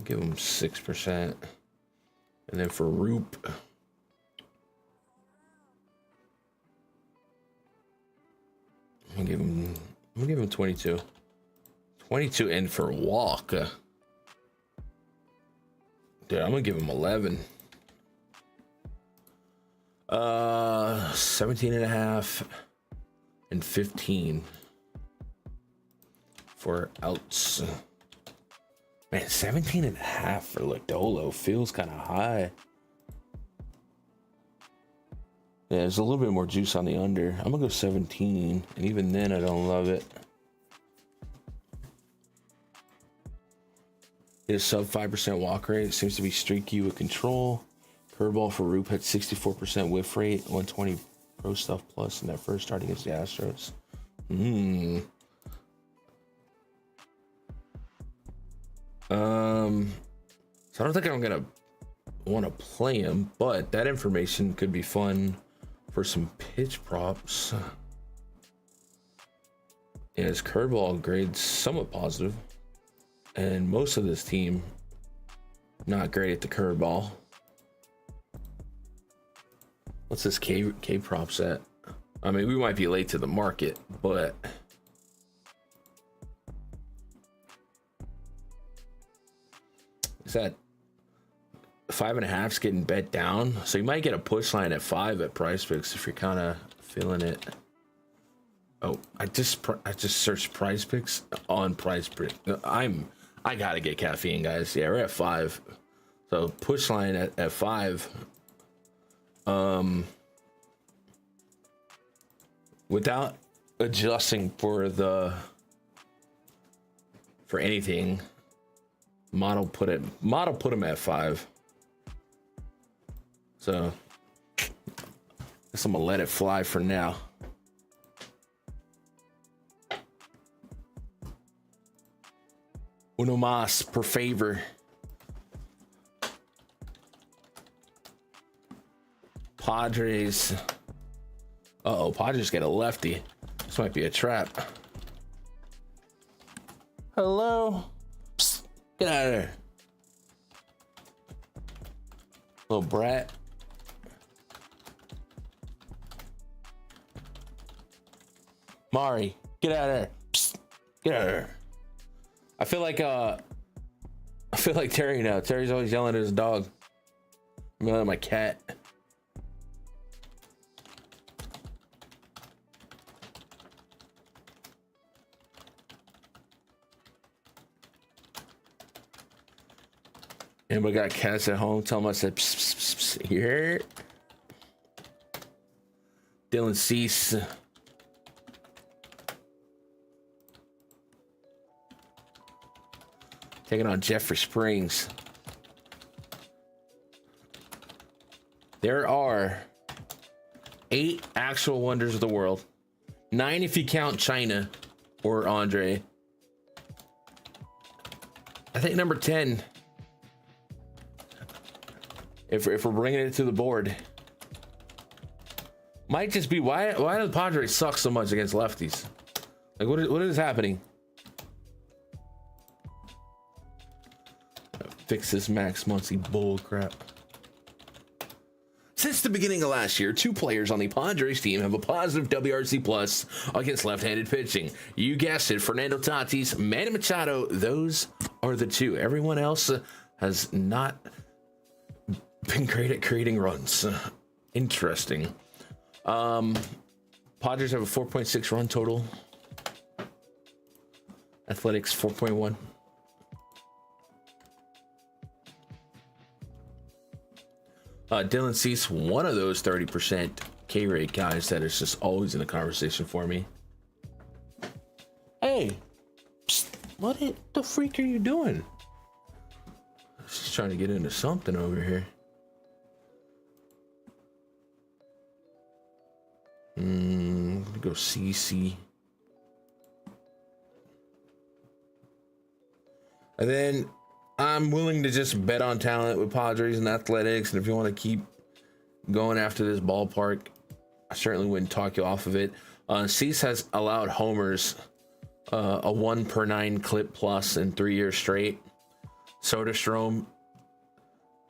6%. And then for Roop, I'm gonna give him 22. 22 and for walk. Dude, I'm gonna give him 11. 17.5 and 15 for outs. Man, 17.5 for Lodolo feels kind of high. Yeah, there's a little bit more juice on the under. I'm gonna go 17, and even then I don't love it. His sub 5% walk rate seems to be streaky with control. Curveball for Roop had 64% whiff rate, 120 pro stuff plus in that first start against the Astros. So I don't think I'm gonna want to play him, but that information could be fun for some pitch props. Yeah, his curveball grade's somewhat positive, and most of this team not great at the curveball. What's this K props at? I mean, we might be late to the market, but is that 5.5's getting bet down? So you might get a push line at 5 at PrizePicks if you're kind of feeling it. Oh, I just searched Prize Picks on Prize Picks. I gotta get caffeine, guys. Yeah, we're at 5. So push line at 5. Without adjusting for anything, model put him at 5. So guess I'm gonna let it fly for now. Uno mas per favor. Padres. Uh-oh, Padres get a lefty. This might be a trap. Hello? Psst, get out of there. Little brat. Mari, get out of there. Psst, get out of there. I feel like Terry now. Terry's always yelling at his dog. I'm yelling at my cat. Anybody got cats at home? Tell them I said psst, psst, psst, here. Dylan Cease. Taking on Jeffrey Springs. There are 8 actual wonders of the world. 9 if you count China or Andre. I think number 10. If we're bringing it to the board, might just be why do the Padres suck so much against lefties? Like what is happening? Fix this Max Muncy bull crap. Since the beginning of last year, 2 players on the Padres team have a positive WRC plus against left-handed pitching. You guessed it, Fernando Tatis, Manny Machado. Those are the 2. Everyone else has not been great at creating runs. Interesting. Padres have a 4.6 run total. Athletics 4.1. Dylan Cease, one of those 30% K rate guys that is just always in the conversation for me. Hey, psst, what the freak are you doing? She's trying to get into something over here. I'm gonna go CC. And then I'm willing to just bet on talent with Padres and athletics. And if you want to keep going after this ballpark, I certainly wouldn't talk you off of it. Cease has allowed homers a 1/9 clip plus in 3 years straight. Soderstrom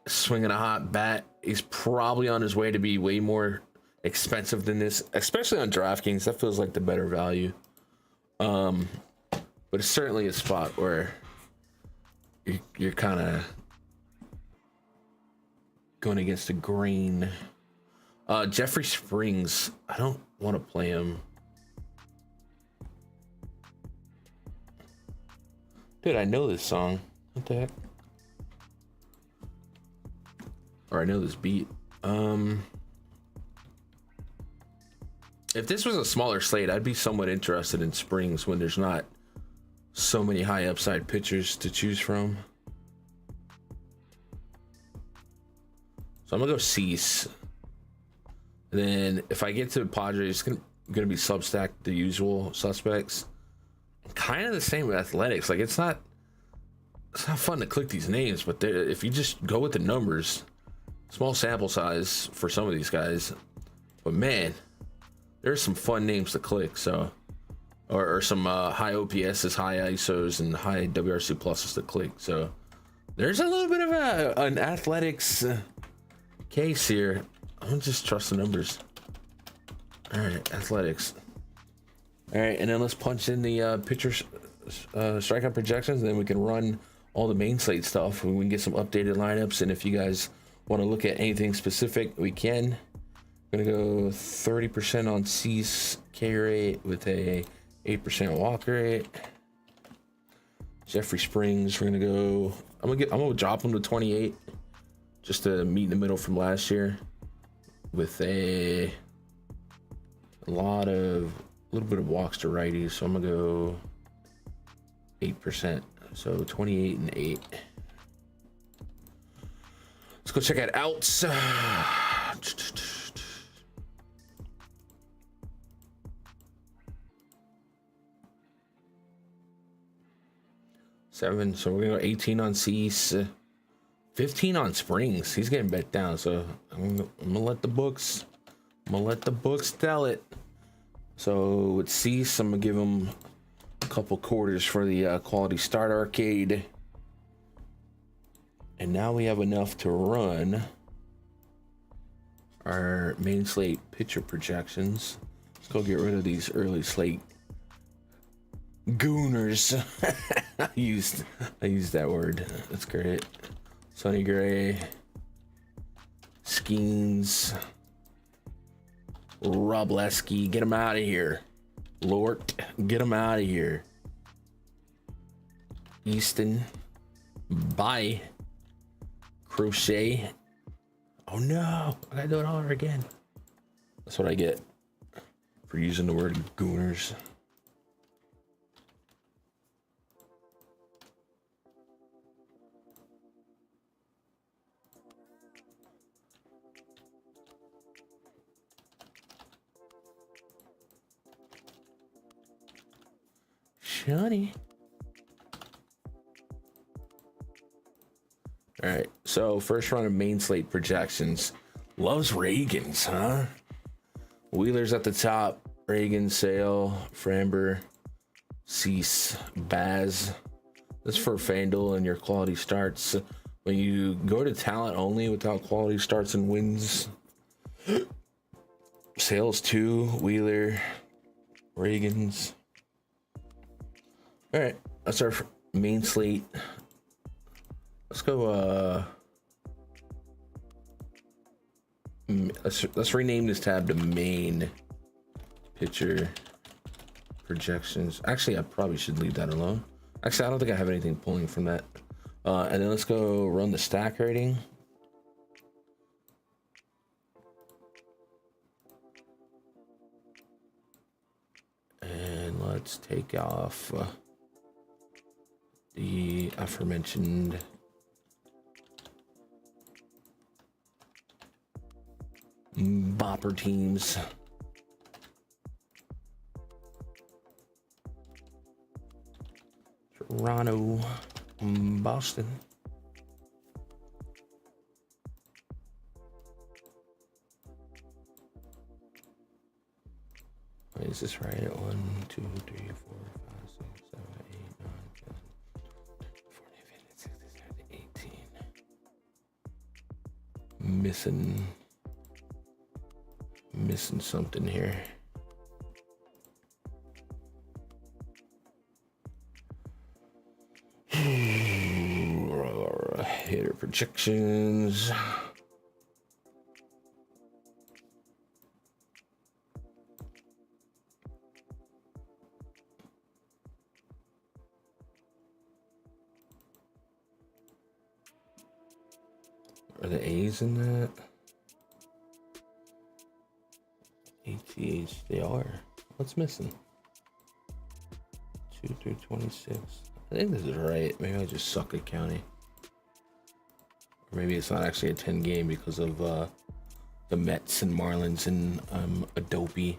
swinging a hot bat. He's probably on his way to be way more expensive than this, especially on DraftKings. That feels like the better value. But it's certainly a spot where you're kind of going against the grain. Jeffrey Springs, I don't want to play him. Dude, I know this song. What the heck? Or I know this beat. If this was a smaller slate, I'd be somewhat interested in Springs when there's not so many high upside pitchers to choose from. So I'm gonna go Cease. And then if I get to Padres, it's gonna be Substack, the usual suspects. Kind of the same with athletics. Like it's not fun to click these names, but if you just go with the numbers, small sample size for some of these guys, but man, there's some fun names to click. So or some high OPSs, high ISOs, and high WRC pluses to click. So there's a little bit of an athletics case here. I'm gonna just trust the numbers. All right, athletics. All right, and then let's punch in the pitcher strikeout projections, and then we can run all the main slate stuff. We can get some updated lineups, and if you guys want to look at anything specific, we can. Gonna go 30% on Cease K rate with a 8% walk rate. Jeffrey Springs, we're gonna go. I'm gonna drop him to 28, just to meet in the middle from last year, with a little bit of walks to righties. So I'm gonna go 8%. So 28 and 8. Let's go check out outs. 7. So we're gonna go 18 on Cease, 15 on Springs. He's getting bet down, so I'm gonna let the books. Tell it. So with Cease, I'm gonna give him a couple quarters for the quality start arcade. And now we have enough to run our main slate pitcher projections. Let's go get rid of these early slate gooners. I used that word. That's great. Sonny Gray, Skeens, Robleski, get him out of here. Lort, get him out of here. Easton, bye. Crochet. Oh no, I gotta do it all over again. That's what I get for using the word gooners. Shunny. All right, so first round of main slate projections. Loves Reagans, huh? Wheeler's at the top. Reagan, Sale, Framber, Cease, Baz. This is for Fanduel and your quality starts. When you go to talent only without quality starts and wins, Sales 2, Wheeler, Reagans. All right, that's our main slate. Let's go. Let's rename this tab to main pitcher projections. Actually, I probably should leave that alone. Actually, I don't think I have anything pulling from that. And then let's go run the stack rating. And let's take off the aforementioned bopper teams. Toronto, Boston. Wait, is this right? 1, 2, 3, 4, 5, 6, 7, 8, 9, 10, 14, 15, 16, 17, 18. Missing something here. Hitter projections. Are the A's in that? ATH, they are. What's missing? 2 through 26. I think this is right. Maybe I just suck at counting. Or maybe it's not actually a 10 game because of the Mets and Marlins and Adobe.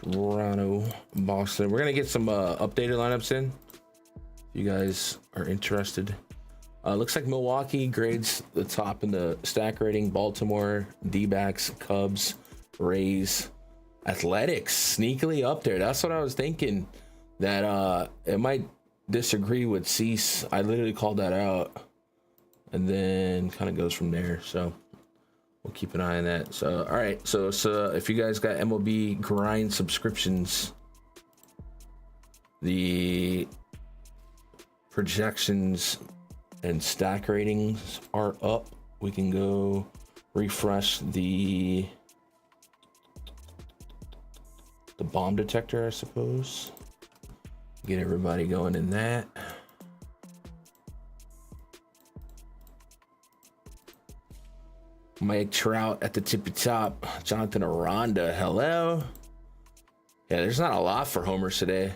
Toronto, Boston. We're gonna get some updated lineups in. If you guys are interested. Looks like Milwaukee grades the top in the stack rating. Baltimore, D-backs, Cubs, Rays, Athletics sneakily up there. That's what I was thinking. That it might disagree with Cease. I literally called that out, and then kind of goes from there. So we'll keep an eye on that. So, all right. So if you guys got MLB grind subscriptions, the projections and stack ratings are up. We can go refresh the bomb detector, I suppose. Get everybody going in that. Mike Trout at the tippy top. Jonathan Aranda, hello. Yeah, there's not a lot for homers today.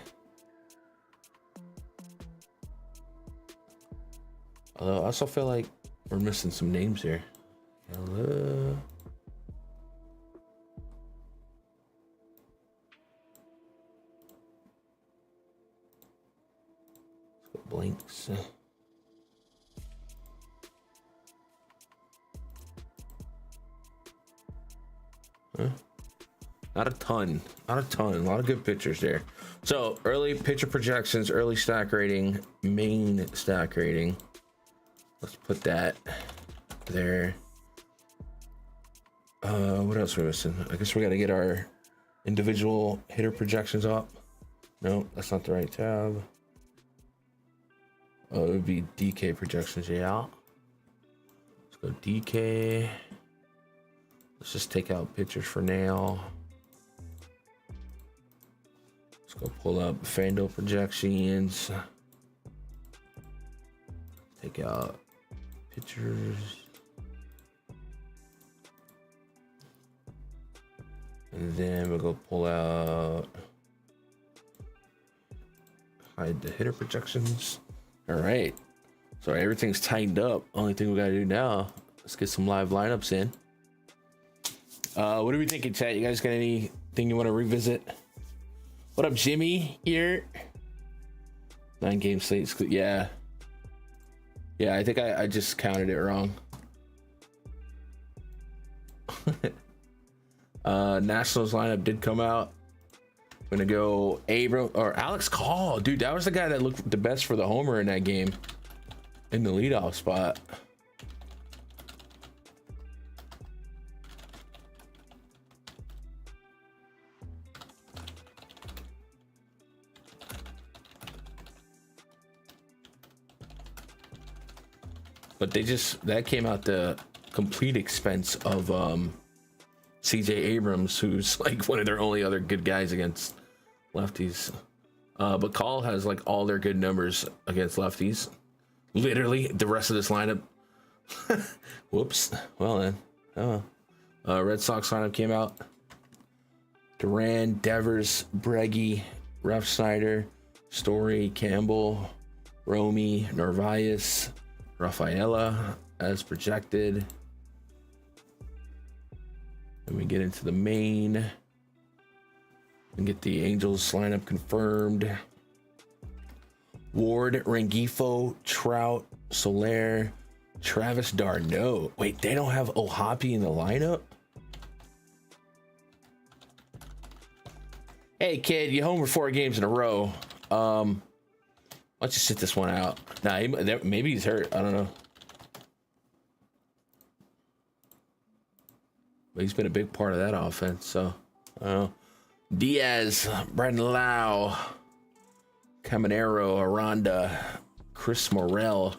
Although I also feel like we're missing some names here. Hello. Let's go blanks. Huh? Not a ton. A lot of good pitchers there. So early pitcher projections, early stack rating, main stack rating. Let's put that there. What else are we missing? I guess we got to get our individual hitter projections up. No, that's not the right tab. Oh, it would be DK projections. Yeah. Let's go DK. Let's just take out pitchers for now. Let's go pull up Fanduel projections. Take out pitchers. And then we'll go pull out, hide the hitter projections. All right. So everything's tightened up. Only thing we got to do now, let's get some live lineups in. What are we thinking, chat? You guys got anything you want to revisit? What up, Jimmy here? 9 game slate. Yeah. Yeah, I think I just counted it wrong. Nationals lineup did come out. I'm gonna go Abram or Alex Call. Dude, that was the guy that looked the best for the homer in that game. In the leadoff spot. But that came out the complete expense of CJ Abrams, who's like one of their only other good guys against lefties. But Call has like all their good numbers against lefties. Literally the rest of this lineup. Whoops. Well then. Oh. Red Sox lineup came out. Duran, Devers, Breggy, Ref Snyder, Story, Campbell, Romy, Narvaez, Rafaela as projected. Then we get into the main and get the Angels lineup confirmed. Ward, Rengifo, Trout, Soler, Travis d'Arnaud. Wait, they don't have Ohapi in the lineup? Hey kid, you homered 4 games in a row. Let's just sit this one out. Nah, maybe he's hurt. I don't know. But he's been a big part of that offense. So, I don't know. Diaz, Brandon Lau, Caminero, Aranda, Chris Morel.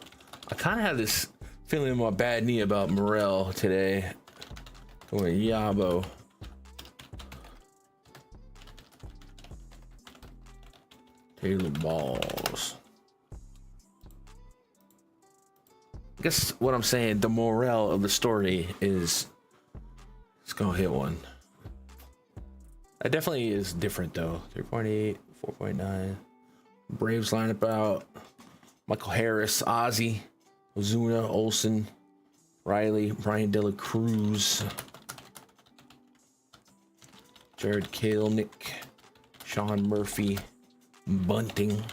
I kind of have this feeling in my bad knee about Morel today. Going Yabo. Taylor Balls. I guess what I'm saying, the morale of the story is it's gonna hit one. That definitely is different though. 3.8, 4.9. Braves lineup out. Michael Harris, Ozzy, Ozuna, Olsen, Riley, Brian De La Cruz, Jared Kalenic, Sean Murphy, Bunting.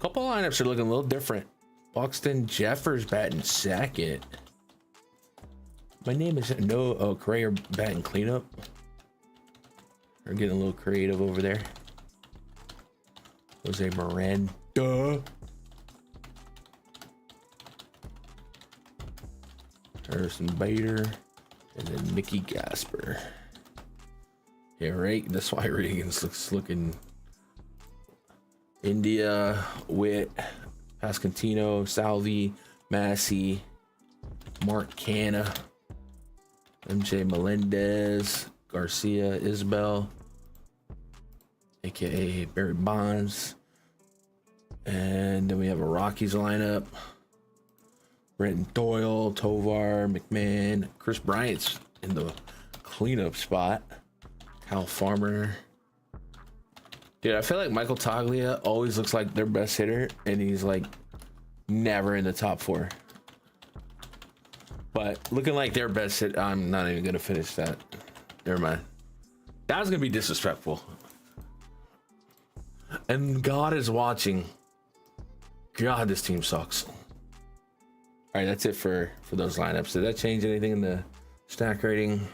Couple lineups are looking a little different. Buxton, Jeffers batting second. My name is Correa batting cleanup. We're getting a little creative over there. Jose Miranda. Harrison Bader, and then Mickey Gasper. Yeah, right. That's why Reagan's looking. India, Witt, Pascantino, Salvi, Massey, Mark Canna, MJ Melendez, Garcia, Isbell, aka Barry Bonds. And then we have a Rockies lineup. Brenton Doyle, Tovar, McMahon, Chris Bryant's in the cleanup spot. Kyle Farmer. Dude, I feel like Michael Toglia always looks like their best hitter, and he's like never in the top 4. But looking like their best hit, I'm not even gonna finish that. Never mind. That was gonna be disrespectful. And God is watching. God, this team sucks. All right, that's it for those lineups. Did that change anything in the stack rating?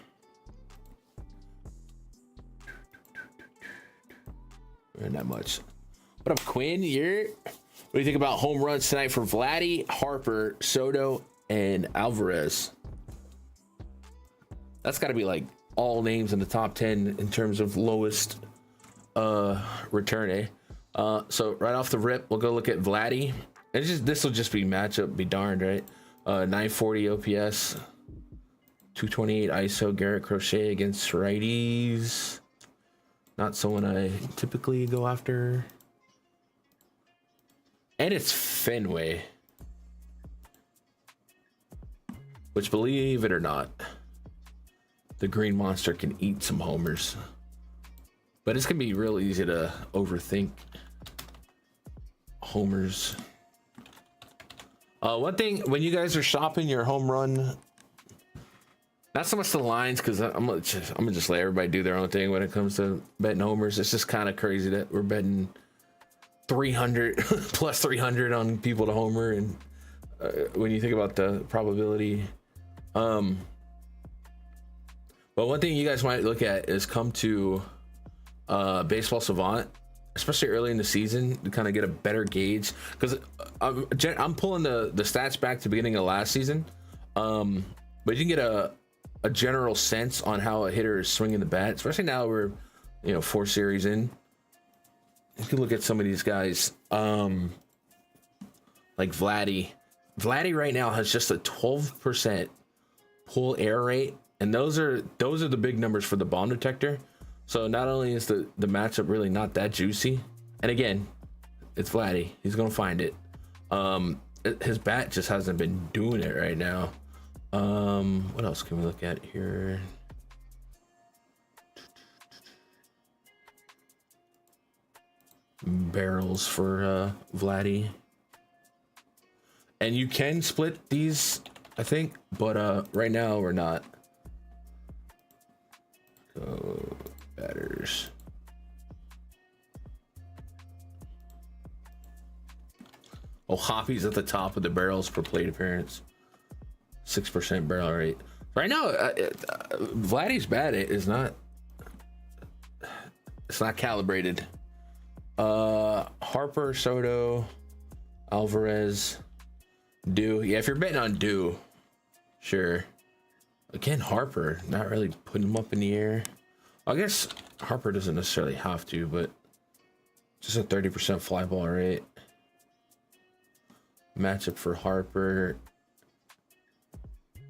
Not much. What up, Quinn? What do you think about home runs tonight for Vladdy, Harper, Soto, and Alvarez? That's got to be like all names in the top 10 in terms of lowest return, eh? So right off the rip, we'll go look at Vladdy. This will just be matchup, be darned, right? 940 OPS, 228 ISO. Garrett Crochet against righties. Not someone I typically go after. And it's Fenway. Which, believe it or not, the Green Monster can eat some homers. But it's going to be real easy to overthink homers. One thing, when you guys are shopping your home run, not so much the lines, because I'm gonna just let everybody do their own thing when it comes to betting homers. It's just kind of crazy that we're betting 300 plus 300 on people to homer, and when you think about the probability. But one thing you guys might look at is come to Baseball Savant, especially early in the season, to kind of get a better gauge, because I'm pulling the stats back to the beginning of last season, but you can get a general sense on how a hitter is swinging the bat, especially now we're 4 series in. You can look at some of these guys, like Vladdy right now has just a 12% pull air rate, and those are the big numbers for the bomb detector. So not only is the matchup really not that juicy, and again, it's Vladdy, he's gonna find it. His bat just hasn't been doing it right now. What else can we look at here? Barrels for Vladdy. And you can split these, I think, but right now we're not. So batters. Oh, Hoppy's at the top of the barrels per plate appearance. 6% barrel rate. Right now, Vladdy's bat is not. It's not calibrated. Harper, Soto, Alvarez, Dew. Yeah, if you're betting on Dew, sure. Again, Harper, not really putting him up in the air. I guess Harper doesn't necessarily have to, but just a 30% fly ball rate. Matchup for Harper.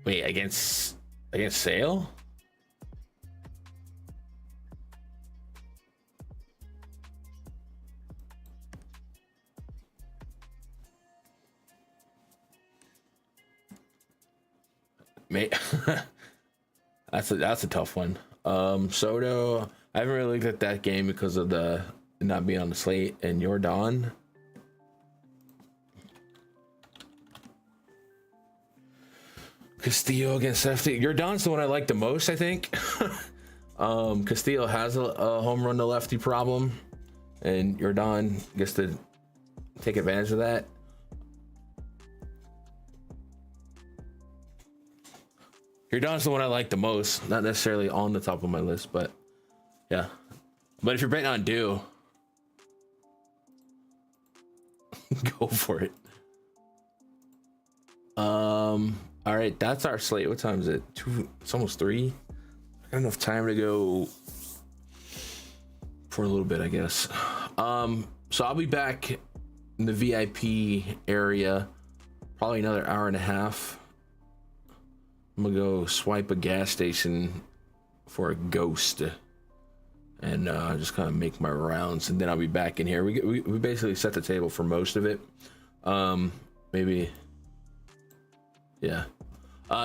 Wait, against Sale? That's a tough one. Soto, I haven't really looked at that game because of the not being on the slate, and Jordan. Castillo against FD. Jordan's the one I like the most, I think. Castillo has a home run to lefty problem, and Jordan gets to take advantage of that. Jordan's the one I like the most, not necessarily on the top of my list, but yeah. But if you're betting on Dew, go for it. All right, that's our slate. What time is it? 2. It's almost 3. I got enough time to go for a little bit, I guess. So I'll be back in the VIP area, probably another hour and a half. I'm gonna go swipe a gas station for a ghost and just kind of make my rounds, and then I'll be back in here. We basically set the table for most of it. Maybe, yeah.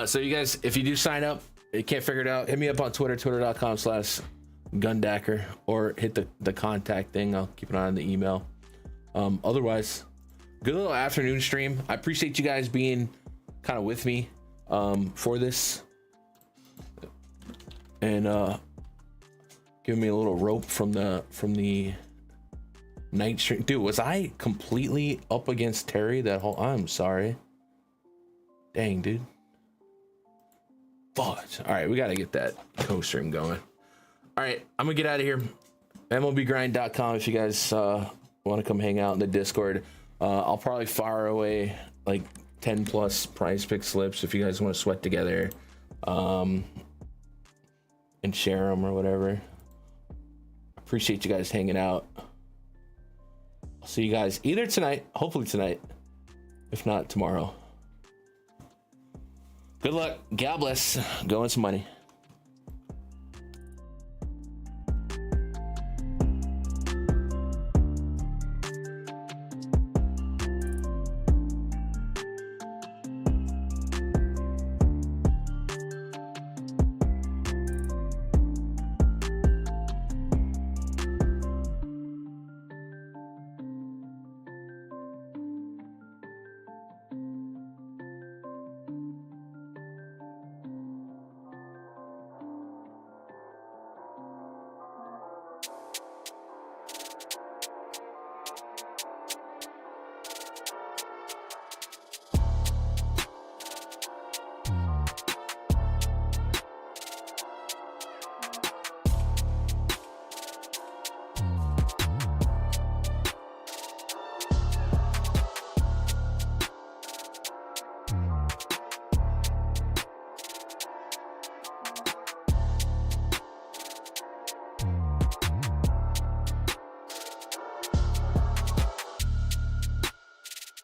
So you guys, if you do sign up, you can't figure it out, hit me up on Twitter, twitter.com/Gundacker, or hit the contact thing. I'll keep an eye on the email. Otherwise, good little afternoon stream. I appreciate you guys being kind of with me for this, and giving me a little rope from the night stream. Dude, was I completely up against Terry that whole? I'm sorry. Dang, dude. But all right, we got to get that co-stream going. All right, I'm gonna get out of here. MLBgrind.com if you guys want to come hang out in the Discord. I'll probably fire away like 10 plus prize pick slips if you guys want to sweat together and share them or whatever. Appreciate you guys hanging out. I'll see you guys either tonight, hopefully tonight, if not tomorrow. Good luck. God bless. Go win some money.